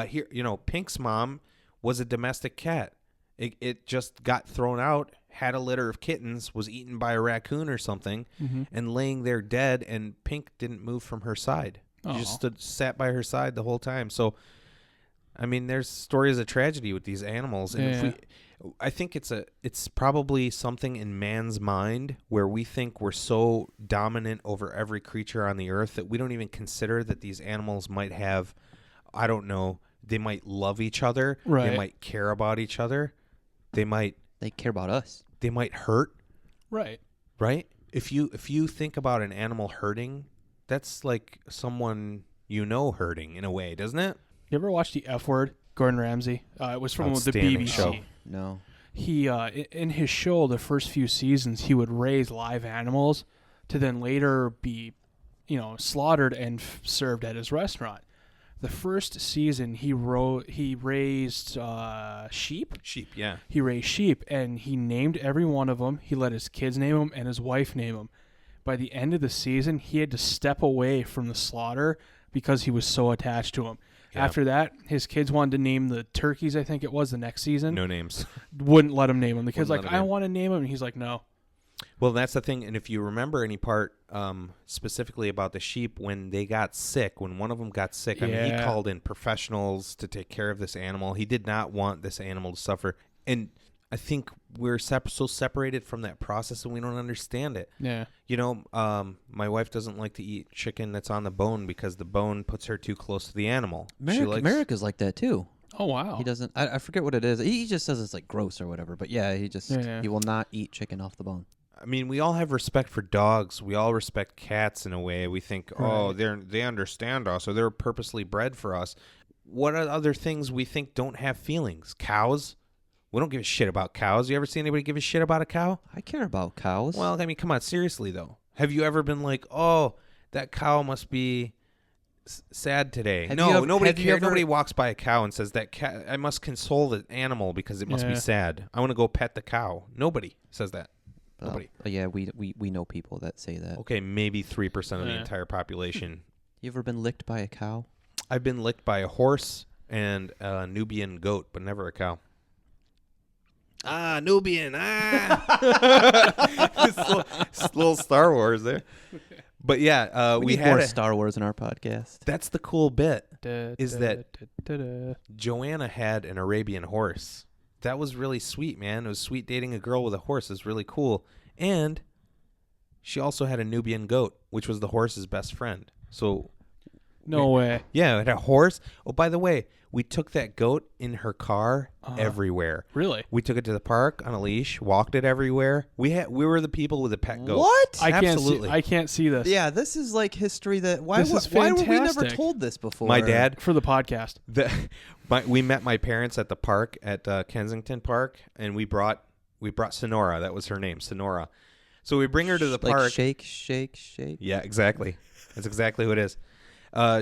Here, Pink's mom was a domestic cat. It just got thrown out, had a litter of kittens, was eaten by a raccoon or something, and laying there dead. And Pink didn't move from her side. She just sat by her side the whole time. So. I mean, there's stories of tragedy with these animals, and if I think it's probably something in man's mind where we think we're so dominant over every creature on the earth that we don't even consider that these animals might have, I don't know, they might love each other, they Right. might care about each other, they might care about us. hurt, Right. right? If you think about an animal hurting, that's like someone hurting in a way, doesn't it? You ever watch The F Word? Gordon Ramsay. It was from the Outstanding BBC. show. No. He in his show, the first few seasons, he would raise live animals to then later be, slaughtered and served at his restaurant. The first season, he raised sheep. Sheep, yeah. He raised sheep, and he named every one of them. He let his kids name them and his wife name them. By the end of the season, he had to step away from the slaughter because he was so attached to them. Yeah. After that, his kids wanted to name the turkeys, I think it was, the next season. No names. Wouldn't let him name them. The kid's Wouldn't like, let him I name. want to name him. And he's like, no. Well, that's the thing. And if you remember any part specifically about the sheep, when they got sick, when one of them got sick, I mean, he Yeah. called in professionals to take care of this animal. He did not want this animal to suffer. And I think we're so separated from that process and we don't understand it. Yeah. My wife doesn't like to eat chicken that's on the bone because the bone puts her too close to the animal. America's like that too. Oh, wow. He doesn't. I forget what it is. He just says it's like gross or whatever. But yeah, he will not eat chicken off the bone. I mean, we all have respect for dogs. We all respect cats in a way. We think, oh, Right. they understand us, or they're purposely bred for us. What are other things we think don't have feelings? Cows? We don't give a shit about cows. You ever see anybody give a shit about a cow? I care about cows. Well, I mean, come on, seriously though. Have you ever been like, oh, that cow must be sad today? Have No, you ever- nobody have you cares. ever- Nobody walks by a cow and says that cat. I must console the animal because it must be Yeah. sad. I want to go pet the cow. Nobody says that. Nobody. Yeah, we know people that say that. Okay, maybe 3% of the Yeah. entire population. You ever been licked by a cow? I've been licked by a horse and a Nubian goat, but never a cow. Ah, Nubian. This little Star Wars there. But yeah, We we need had more a, Star Wars in our podcast. that's the cool bit. Is Is that- Joanna had an Arabian horse. That was really sweet, man. It was sweet dating a girl with a horse. It's really cool. And she also had a Nubian goat, which was the horse's best friend. So No way. yeah, it had a horse. Oh, by the way, we took that goat in her car Uh-huh. everywhere. Really? We took it to the park on a leash, walked it everywhere. We were the people with the pet goat. What? Absolutely. I can't see this. Yeah, this is like history that why This is why were we never fantastic. told this before? My dad, For the podcast. we met my parents at the park at Kensington Park, and we brought Sonora. That was her name, Sonora. So we bring her to the like park. shake, shake, shake. Yeah, exactly. That's exactly who it is.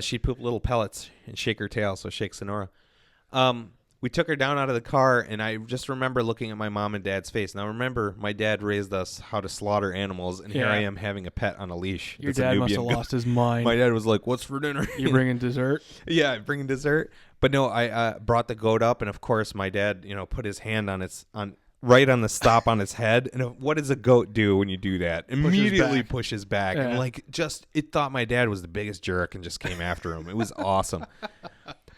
She'd poop little pellets and shake her tail, so shake Sonora. We took her down out of the car, and I just remember looking at my mom and dad's face. Now, remember, my dad raised us how to slaughter animals, and here Yeah. I am having a pet on a leash. Your It's a dad must Nubian have goat. lost his mind. My dad was like, "What's for dinner?" You bringing dessert? Yeah, bringing dessert. But no, I brought the goat up, and of course, my dad, put his hand right on the stop on its head. And what does a goat do when you do that? Immediately back. pushes back. Yeah. And it thought my dad was the biggest jerk and just came after him. It was awesome.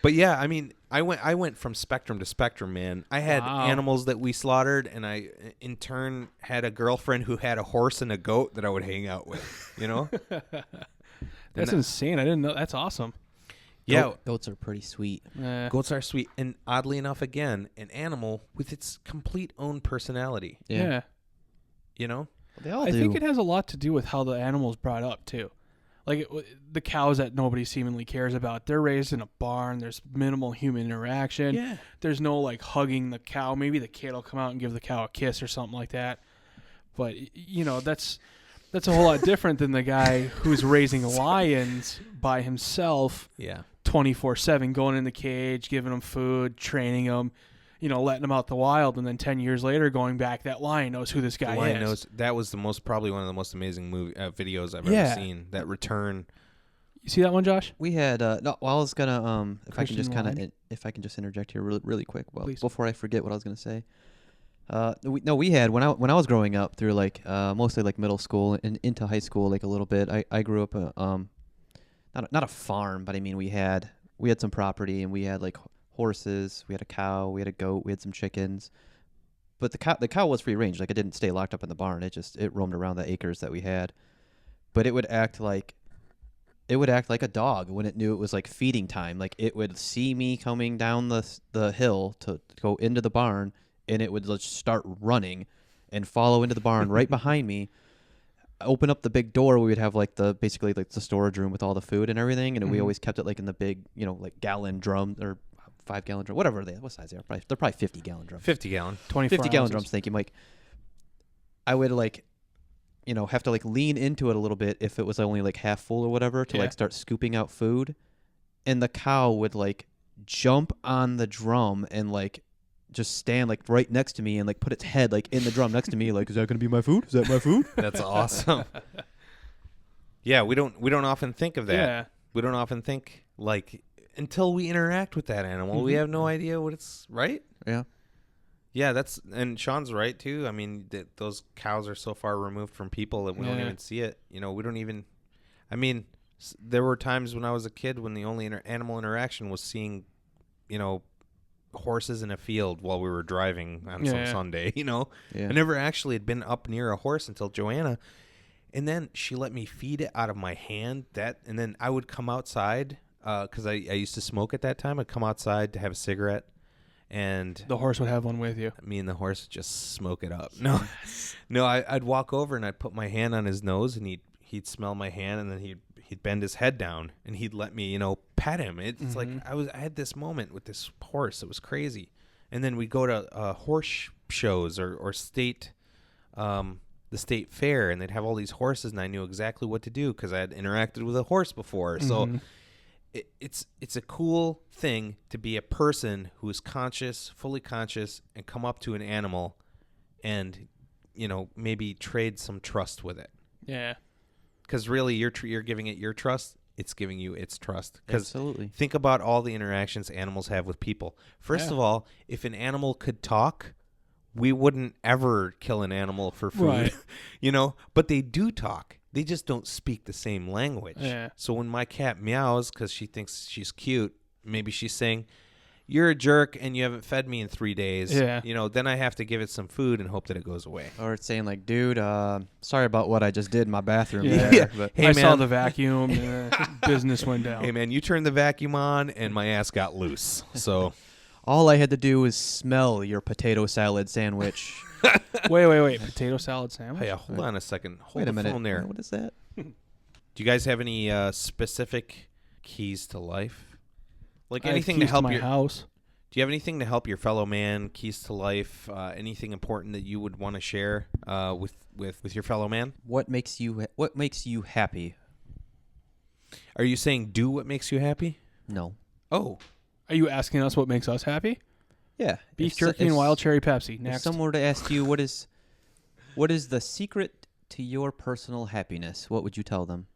But yeah, I mean, I went from spectrum to spectrum, man. I had Wow. animals that we slaughtered, and I in turn had a girlfriend who had a horse and a goat that I would hang out with. You know? That's insane. I didn't know. That's awesome. Yeah. Goats are pretty sweet. Goats are sweet, and oddly enough, again, an animal with its complete own personality. Yeah. You know? They all I do. think it has a lot to do with how the animal's brought up too. Like the cows that nobody seemingly cares about, they're raised in a barn. There's minimal human interaction. Yeah. There's no like hugging the cow. Maybe the kid will come out and give the cow a kiss or something like that. But you know, that's a whole lot different than the guy who's raising lions by himself, Yeah. 24/7, going in the cage, giving them food, training them, you know, letting them out the wild, and then 10 years later going back, that lion knows who this guy The lion is. knows. That was probably one of the most amazing videos I've Yeah. ever seen. That return. You see that one, Josh? We had no. Well, I was gonna if Christian I can just kind Lion? of if I can just interject here really quick. Well, Please. before I forget what I was gonna say. We had when I was growing up through like mostly like middle school and into high school like a little bit. I grew up not a farm, but I mean we had some property and we had like horses, we had a cow, we had a goat, we had some chickens. But the cow was free range. Like it didn't stay locked up in the barn. It roamed around the acres that we had. But it would act like a dog when it knew it was like feeding time. Like it would see me coming down the hill to go into the barn, and it would just start running and follow into the barn right behind me. Open up the big door. We would have like basically like the storage room with all the food and everything, and we always kept it like in the big, like gallon drum or 5-gallon drum, whatever what size they are. They're probably 50-gallon drums. 50-gallon. 24 50-gallon ounces. drums. Thank you, Mike. I would like, have to like lean into it a little bit if it was only like half full or whatever to Yeah. like start scooping out food, and the cow would like jump on the drum and like just stand like right next to me and like put its head like in the drum next to me, like, is that gonna be my food? Is that my food? That's awesome. Yeah, we don't often think of that. Yeah. We don't often think like until we interact with that animal, we have no idea what it's right. Yeah. Yeah, and Sean's right too. I mean, those cows are so far removed from people that we don't Yeah. even see it. We don't even. I mean, there were times when I was a kid when the only animal interaction was seeing, horses in a field while we were driving on some Yeah. Sunday. Yeah. I never actually had been up near a horse until Joanna, and then she let me feed it out of my hand. And then I would come outside because I used to smoke at that time. I'd come outside to have a cigarette. And The horse would have one with you. me and the horse would just smoke it up. No, I'd walk over and I'd put my hand on his nose, and he'd smell my hand, and then he'd bend his head down, and he'd let me, pet him. It's like I had this moment with this horse. It was crazy. And then we'd go to horse shows or state, the state fair, and they'd have all these horses, and I knew exactly what to do because I had interacted with a horse before. So it's a cool thing to be a person who is fully conscious, and come up to an animal and, maybe trade some trust with it. Yeah. Because really you're giving it your trust. It's giving you its trust. 'Cause Absolutely. think about all the interactions animals have with people. First of all, if an animal could talk, we wouldn't ever kill an animal for food, Right. But they do talk. They just don't speak the same language. Yeah. So when my cat meows because she thinks she's cute, maybe she's saying, "You're a jerk and you haven't fed me in 3 days." Yeah. Then I have to give it some food and hope that it goes away. Or it's saying like, dude, sorry about what I just did in my bathroom. Yeah. there, but Hey, I man. saw the vacuum. Business went down. Hey man, you turned the vacuum on and my ass got loose. So all I had to do was smell your potato salad sandwich. Wait. Potato salad sandwich? hey, hold on a second. Hold Wait the a minute. phone there. What is that? Do you guys have any specific keys to life? Like I have anything to keys help my your house. Do you have anything to help your fellow man? Keys to life? Anything important that you would want to share with your fellow man? What makes you happy? Are you saying do what makes you happy? No. Oh, Are you asking us what makes us happy? Yeah. Beef If jerky if and wild cherry Pepsi. If Next. someone were to ask you what is the secret to your personal happiness, what would you tell them?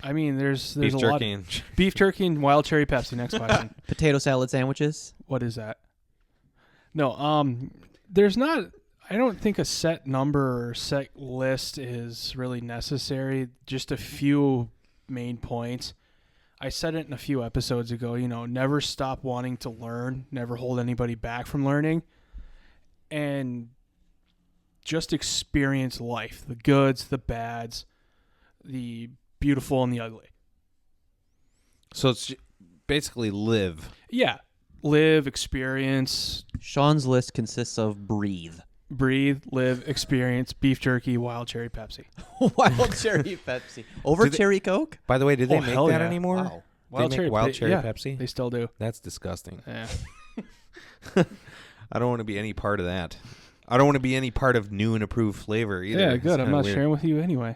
I mean, there's beef a jerky lot. and Beef jerky and wild cherry Pepsi. Next question. Potato salad sandwiches? What is that? No, there's not. I don't think a set number or set list is really necessary. Just a few main points. I said it in a few episodes ago, never stop wanting to learn, never hold anybody back from learning, and just experience life, the goods, the bads, the beautiful and the ugly. So it's basically live. Yeah. Live, experience, Sean's list consists of breathe. breathe, live, experience, beef jerky, wild cherry Pepsi. Wild cherry Pepsi. Over Do they- cherry Coke? By the way, do they Oh, make hell that yeah. anymore? Wow. Wild cherry, yeah, Pepsi? They still do. That's disgusting. Yeah. I don't want to be any part of that. I don't want to be any part of new and approved flavor either. Yeah, It's good. I'm kinda not weird. sharing with you anyway.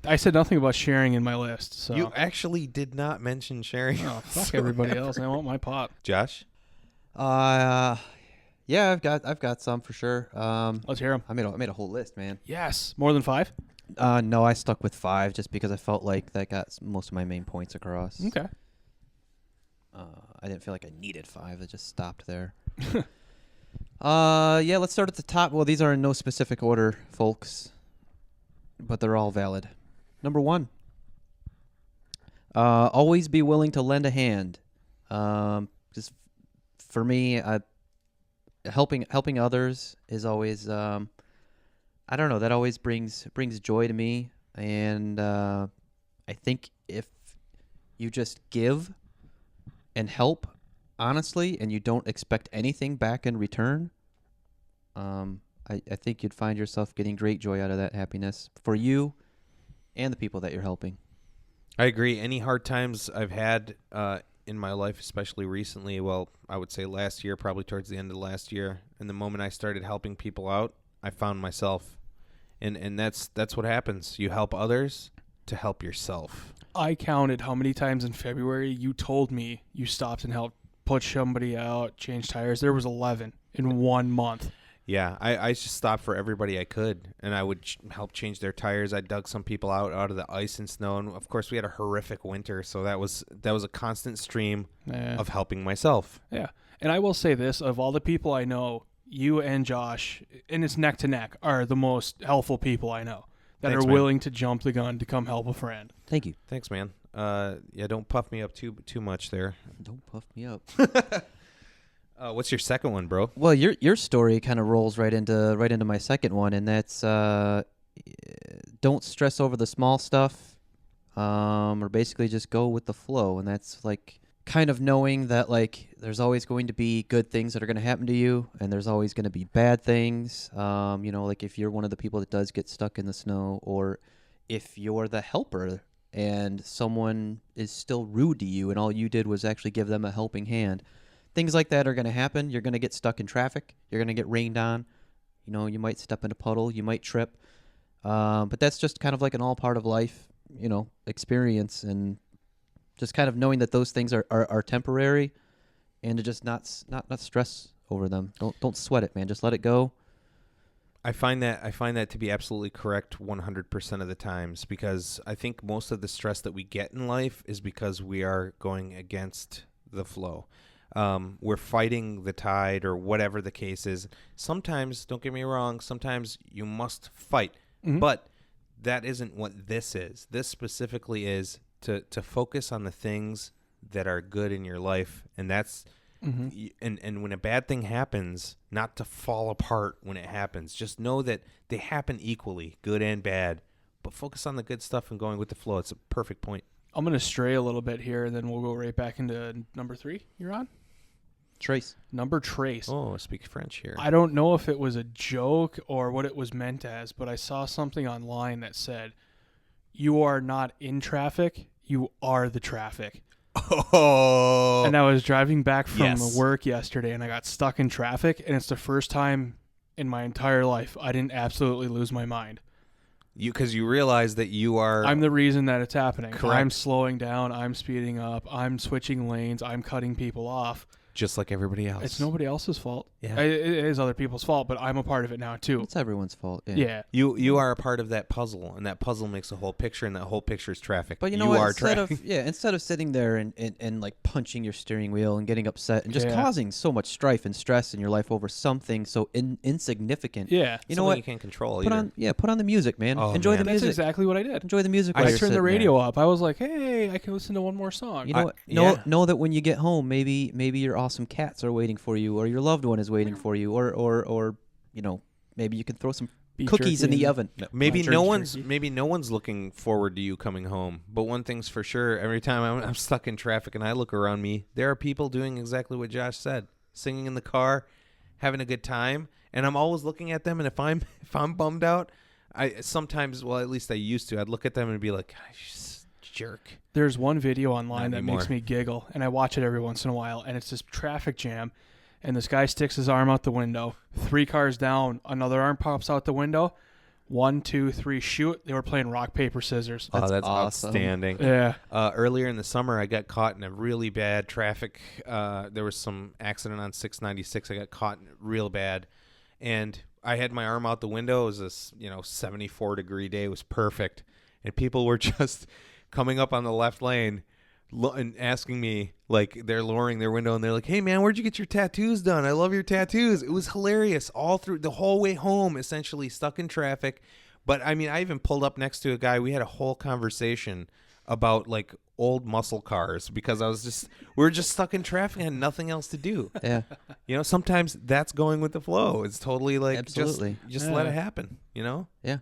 I said nothing about sharing in my list. So You actually did not mention sharing. oh, fuck everybody else. I want my pot. Josh? Yeah, I've got some for sure. Let's hear them. I made a whole list, man. Yes. More than 5? No, I stuck with 5 just because I felt like that got most of my main points across. Okay. I didn't feel like I needed 5. I just stopped there. Yeah, let's start at the top. Well, these are in no specific order, folks, but they're all valid. Number 1. Always be willing to lend a hand. Just for me, helping others is always I don't know, that always brings joy to me, and I think if you just give and help honestly and you don't expect anything back in return, I think you'd find yourself getting great joy out of that happiness for you and the people that you're helping. I agree. Any hard times I've had in my life, especially recently, well, I would say last year, probably towards the end of last year, and the moment I started helping people out, I found myself. And that's what happens. You help others to help yourself. I counted how many times in February you told me you stopped and helped put somebody out, change tires. There was 11 in 1 month. Yeah, I just stopped for everybody I could, and I would help change their tires. I dug some people out of the ice and snow, and of course we had a horrific winter, so that was a constant stream Yeah. of helping myself. Yeah. And I will say this, of all the people I know, you and Josh, and it's neck to neck, are the most helpful people I know that Thanks, are man. willing to jump the gun to come help a friend. Thank you. Thanks, man. Yeah, don't puff me up too much there. Don't puff me up. What's your second one, bro? Well, your story kind of rolls right into my second one, and that's don't stress over the small stuff, or basically just go with the flow. And that's like kind of knowing that like there's always going to be good things that are going to happen to you, and there's always going to be bad things. Like if you're one of the people that does get stuck in the snow, or if you're the helper and someone is still rude to you, and all you did was actually give them a helping hand. Things like that are going to happen. You're going to get stuck in traffic. You're going to get rained on. You might step in a puddle. You might trip. But that's just kind of like an all part of life, experience, and just kind of knowing that those things are temporary, and to just not stress over them. Don't sweat it, man. Just let it go. I find that to be absolutely correct 100% of the times, because I think most of the stress that we get in life is because we are going against the flow. We're fighting the tide or whatever the case is. Sometimes, don't get me wrong, sometimes you must fight, but that isn't what this is. This specifically is to focus on the things that are good in your life, and that's and when a bad thing happens, not to fall apart when it happens. Just know that they happen equally, good and bad, but focus on the good stuff and going with the flow. It's a perfect point. I'm going to stray a little bit here, and then we'll go right back into number 3. You're on? Trace. Number Trace. Oh, I speak French here. I don't know if it was a joke or what it was meant as, but I saw something online that said, "You are not in traffic, you are the traffic." Oh, And I was driving back from Yes. work yesterday, and I got stuck in traffic, and it's the first time in my entire life I didn't absolutely lose my mind. because you realize that you are. I'm the reason that it's happening. Correct. I'm slowing down, I'm speeding up, I'm switching lanes, I'm cutting people off. just like everybody else. It's nobody else's fault. Yeah. It is other people's fault, but I'm a part of it now too. It's everyone's fault. Yeah. You are a part of that puzzle, and that puzzle makes a whole picture, and that whole picture is traffic. But you know what? are Instead of sitting there and like punching your steering wheel and getting upset and just Yeah. causing so much strife and stress in your life over something so insignificant. Yeah. You know Something what? you can't control Put either. on the music, man. Oh, Enjoy man. the That's music. exactly what I did. Enjoy the music. While I you're turned the sitting radio there. up. I was like, hey, I can listen to one more song. You know what? yeah. Know that when you get home, maybe your awesome cats are waiting for you, or your loved one is waiting for you, or you know, maybe you can throw some Beef cookies in jerky the and- oven. Maybe Turkey, no one's turkey. maybe no one's looking forward to you coming home. But one thing's for sure: every time I'm stuck in traffic and I look around me, there are people doing exactly what Josh said, singing in the car, having a good time, and I'm always looking at them. And if I'm bummed out, I sometimes, well, at least I used to, I'd look at them and be like, "Gosh, jerk." There's one video online Not that makes anymore. me giggle, and I watch it every once in a while, and it's this traffic jam, and this guy sticks his arm out the window. 3 cars down, another arm pops out the window. 1, 2, 3, shoot. They were playing rock, paper, scissors. Oh, that's awesome. outstanding. Yeah. Earlier in the summer, I got caught in a really bad traffic. There was some accident on 696. I got caught real bad, and I had my arm out the window. It was this, 74-degree day. It was perfect, and people were just coming up on the left lane and asking me, like, they're lowering their window, and they're like, "Hey, man, where'd you get your tattoos done? I love your tattoos." It was hilarious all through the whole way home, essentially stuck in traffic. But, I mean, I even pulled up next to a guy. We had a whole conversation about, like, old muscle cars because we were just stuck in traffic and had nothing else to do. Yeah, Sometimes that's going with the flow. It's totally like, Absolutely. just let Yeah. it happen, yeah.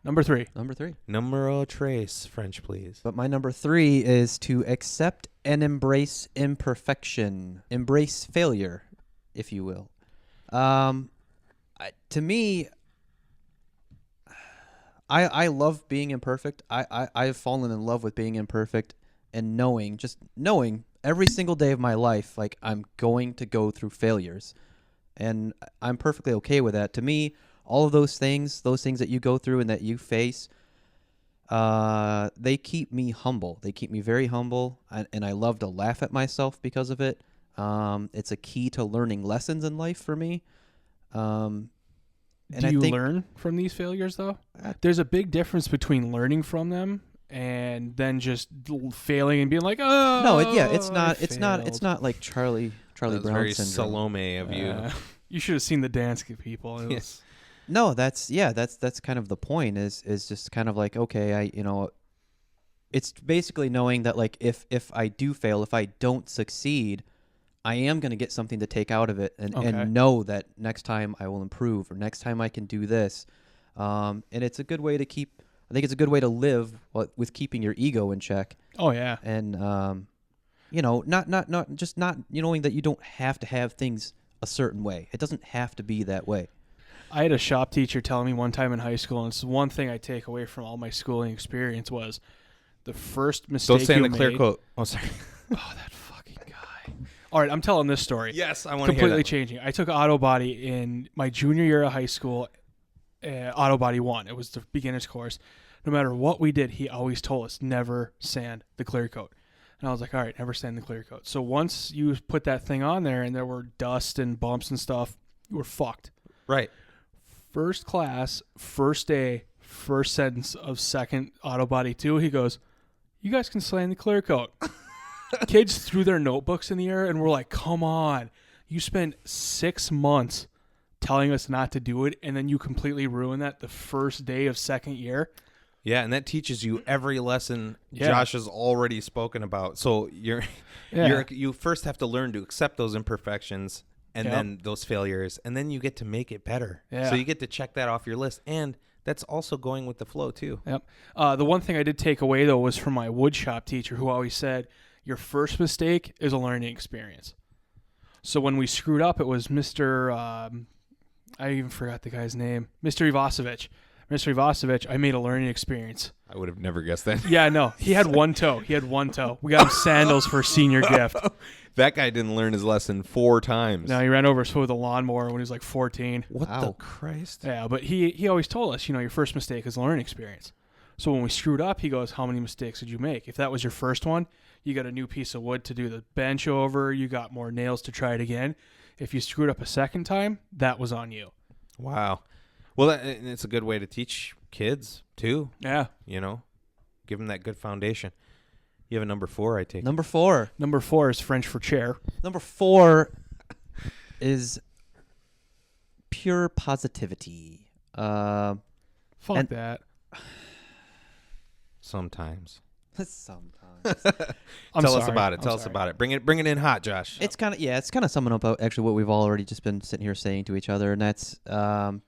Number 3. Number 3. Numero tres, French, please. But my number 3 is to accept and embrace imperfection, embrace failure, if you will. To me, I love being imperfect. I've fallen in love with being imperfect and knowing every single day of my life, like, I'm going to go through failures, and I'm perfectly okay with that. To me, all of those things that you go through and that you face, they keep me humble. They keep me very humble, and I love to laugh at myself because of it. It's a key to learning lessons in life for me. And Do I you think, learn from these failures, though? Uh, There's a big difference between learning from them and then just failing and being like, "Oh, No, it's I not failed." like Charlie That's Brown very syndrome. Salome of you. You should have seen the dance people. It was, Yes. No, that's kind of the point. Is just kind of like, okay, it's basically knowing that, like, if I do fail, if I don't succeed, I am going to get something to take out of it, and Okay. know that next time I will improve, or next time I can do this. And it's a good way to keep. I think it's a good way to live with keeping your ego in check, Oh yeah. and not just not knowing that you don't have to have things a certain way. It doesn't have to be that way. I had a shop teacher tell me one time in high school, and it's one thing I take away from all my schooling experience was the first mistake Don't stay in you the clear made- coat. Oh, sorry. Oh, that fucking guy. All right, I'm telling this story. Yes, I want to hear Completely that. changing. I took auto body in my junior year of high school, auto body 1. It was the beginner's course. No matter what we did, he always told us never sand the clear coat. And I was like, all right, never sand the clear coat. So once you put that thing on there and there were dust and bumps and stuff, you were fucked. Right. First class, first day, first sentence of second auto body 2, he goes, "You guys can sand the clear coat." Kids threw their notebooks in the air and were like, "Come on. You spent 6 months telling us not to do it, and then you completely ruin that the first day of second year." Yeah, and that teaches you every lesson Yeah. Josh has already spoken about. So you first have to learn to accept those imperfections and Yep. then those failures, and then you get to make it better. Yeah. So you get to check that off your list, and that's also going with the flow too. Yep. The one thing I did take away, though, was from my wood shop teacher who always said, your first mistake is a learning experience. So when we screwed up, it was Mr. I even forgot the guy's name. Mr. Ivasovich. Mr. Ivasovich, I made a learning experience. I would have never guessed that. Yeah, no. He had one toe. We got him sandals for a senior gift. That guy didn't learn his lesson 4 times. No, he ran over his foot with a lawnmower when he was like 14. What the Wow. Christ? Yeah, but he always told us, your first mistake is a learning experience. So when we screwed up, he goes, how many mistakes did you make? If that was your first one, you got a new piece of wood to do the bench over. You got more nails to try it again. If you screwed up a second time, that was on you. Wow. Well, and it's a good way to teach kids too. Yeah. You know, give them that good foundation. You have a number 4, I take. Number 4. Number 4 is French for chair. Number 4 is pure positivity. Fuck And- that. Sometimes. Sometimes. Tell us about it. Tell us about it. Bring it in hot, Josh. It's kind of summing up actually what we've already just been sitting here saying to each other, and that's no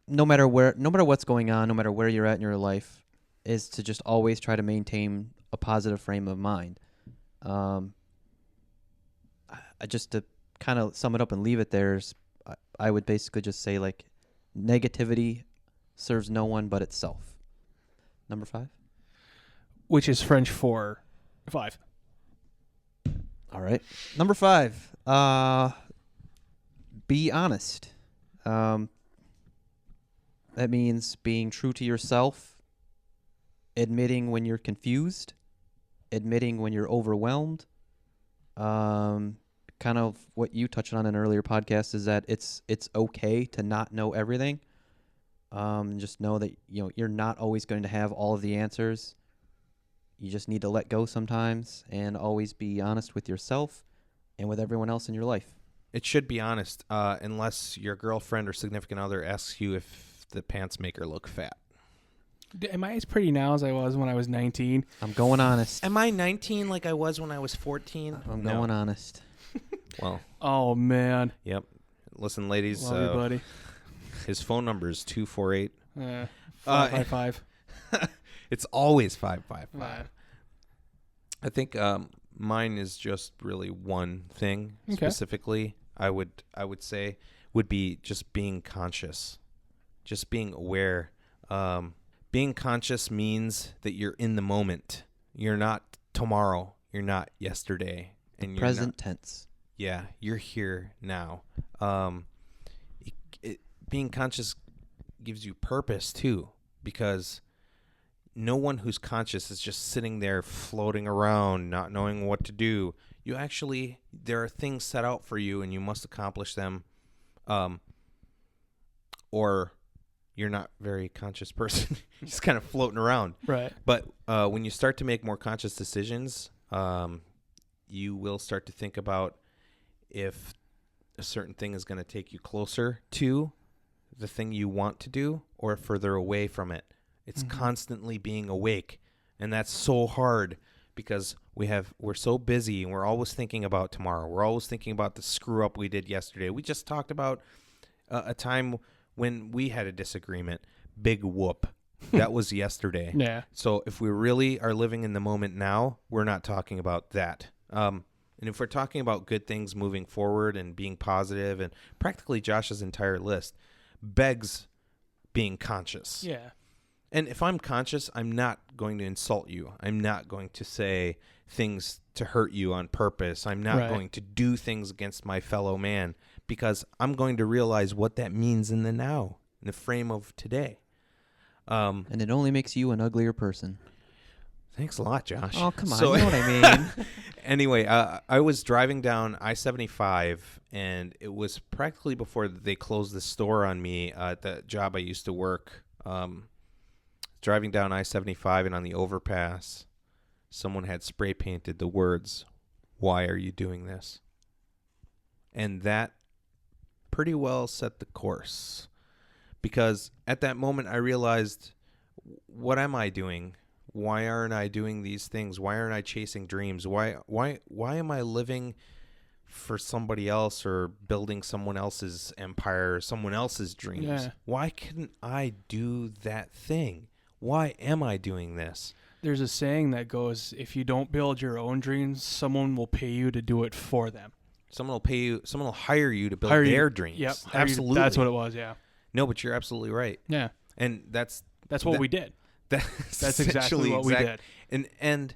matter what's going on, no matter where you're at in your life, is to just always try to maintain a positive frame of mind. Just to kind of sum it up and leave it there, I would basically just say, like, negativity serves no one but itself. Number 5. Which is French for 5. All right. Number 5. Be honest. That means being true to yourself, admitting when you're confused, admitting when you're overwhelmed. Kind of what you touched on in an earlier podcast is that it's okay to not know everything. Just know that you're not always going to have all of the answers. You just need to let go sometimes and always be honest with yourself and with everyone else in your life. It should be honest, unless your girlfriend or significant other asks you if the pants maker look fat. Am I as pretty now as I was when I was 19? I'm going honest. Am I 19 like I was when I was 14? I'm going honest. Well, Oh, man. yep. Listen, ladies, Love you, buddy. his phone number is 248. 555. It's always 555. Yeah. I think mine is just really one thing Okay. specifically. I would say would be just being conscious, just being aware. Being conscious means that you're in the moment. You're not tomorrow. You're not yesterday. And you're Present tense. Yeah, you're here now. Being conscious gives you purpose too, because no one who's conscious is just sitting there floating around, not knowing what to do. There are things set out for you, and you must accomplish them, or you're not a very conscious person. You're just kind of floating around. Right. But when you start to make more conscious decisions, you will start to think about if a certain thing is going to take you closer to the thing you want to do or further away from it. It's constantly being awake, and that's so hard because we're so busy and we're always thinking about tomorrow. We're always thinking about the screw up we did yesterday. We just talked about a time when we had a disagreement. Big whoop. That was yesterday. Yeah. So if we really are living in the moment now, we're not talking about that. And if we're talking about good things moving forward and being positive, and practically Josh's entire list begs being conscious. Yeah. And if I'm conscious, I'm not going to insult you. I'm not going to say things to hurt you on purpose. I'm not going to do things against my fellow man, because I'm going to realize what that means in the now, in the frame of today. And it only makes you an uglier person. Thanks a lot, Josh. Oh, come on. So, you know what I mean. Anyway, I was driving down I-75, and it was practically before they closed the store on me at the job I used to work. Driving down I-75, and on the overpass, someone had spray painted the words, "Why are you doing this?" And that pretty well set the course, because at that moment I realized, what am I doing? Why aren't I doing these things? Why aren't I chasing dreams? Why am I living for somebody else or building someone else's empire or someone else's dreams? Yeah. Why couldn't I do that thing? Why am I doing this? There's a saying that goes, if you don't build your own dreams, someone will pay you to do it for them. Someone will pay you. Someone will hire you to build Hire you- their dreams. Yep. Absolutely. That's what it was, yeah. No, but you're absolutely right. Yeah. And that's That's what we did. That's That's exactly what we did. And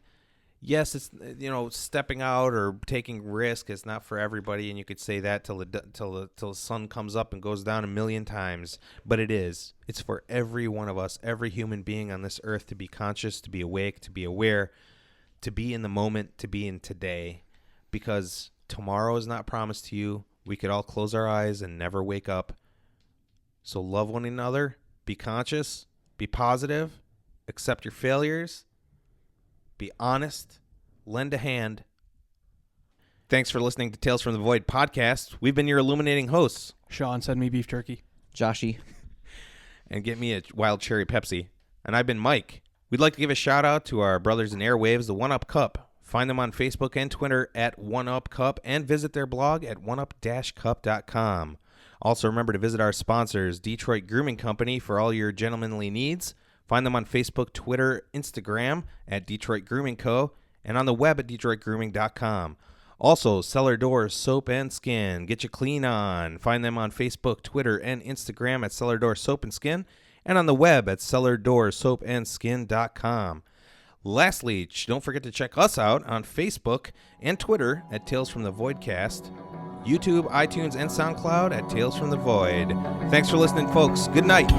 yes, it's stepping out or taking risk is not for everybody, and you could say that till the sun comes up and goes down a million times. But it is. It's for every one of us, every human being on this earth, to be conscious, to be awake, to be aware, to be in the moment, to be in today, because tomorrow is not promised to you. We could all close our eyes and never wake up. So love one another, be conscious, be positive, accept your failures, be honest, lend a hand. Thanks for listening to Tales from the Void podcast. We've been your illuminating hosts. Sean, send me beef jerky. Joshy. And get me a wild cherry Pepsi. And I've been Mike. We'd like to give a shout out to our brothers in airwaves, the One Up Cup. Find them on Facebook and Twitter at One Up Cup, and visit their blog at oneup-cup.com. Also remember to visit our sponsors, Detroit Grooming Company, for all your gentlemanly needs. Find them on Facebook, Twitter, Instagram at Detroit Grooming Co., and on the web at DetroitGrooming.com. Also, Cellar Door Soap and Skin. Get you clean on. Find them on Facebook, Twitter, and Instagram at Cellar Door Soap and Skin, and on the web at CellarDoorSoapAndSkin.com. Lastly, don't forget to check us out on Facebook and Twitter at Tales from the Voidcast, YouTube, iTunes, and SoundCloud at Tales from the Void. Thanks for listening, folks. Good night.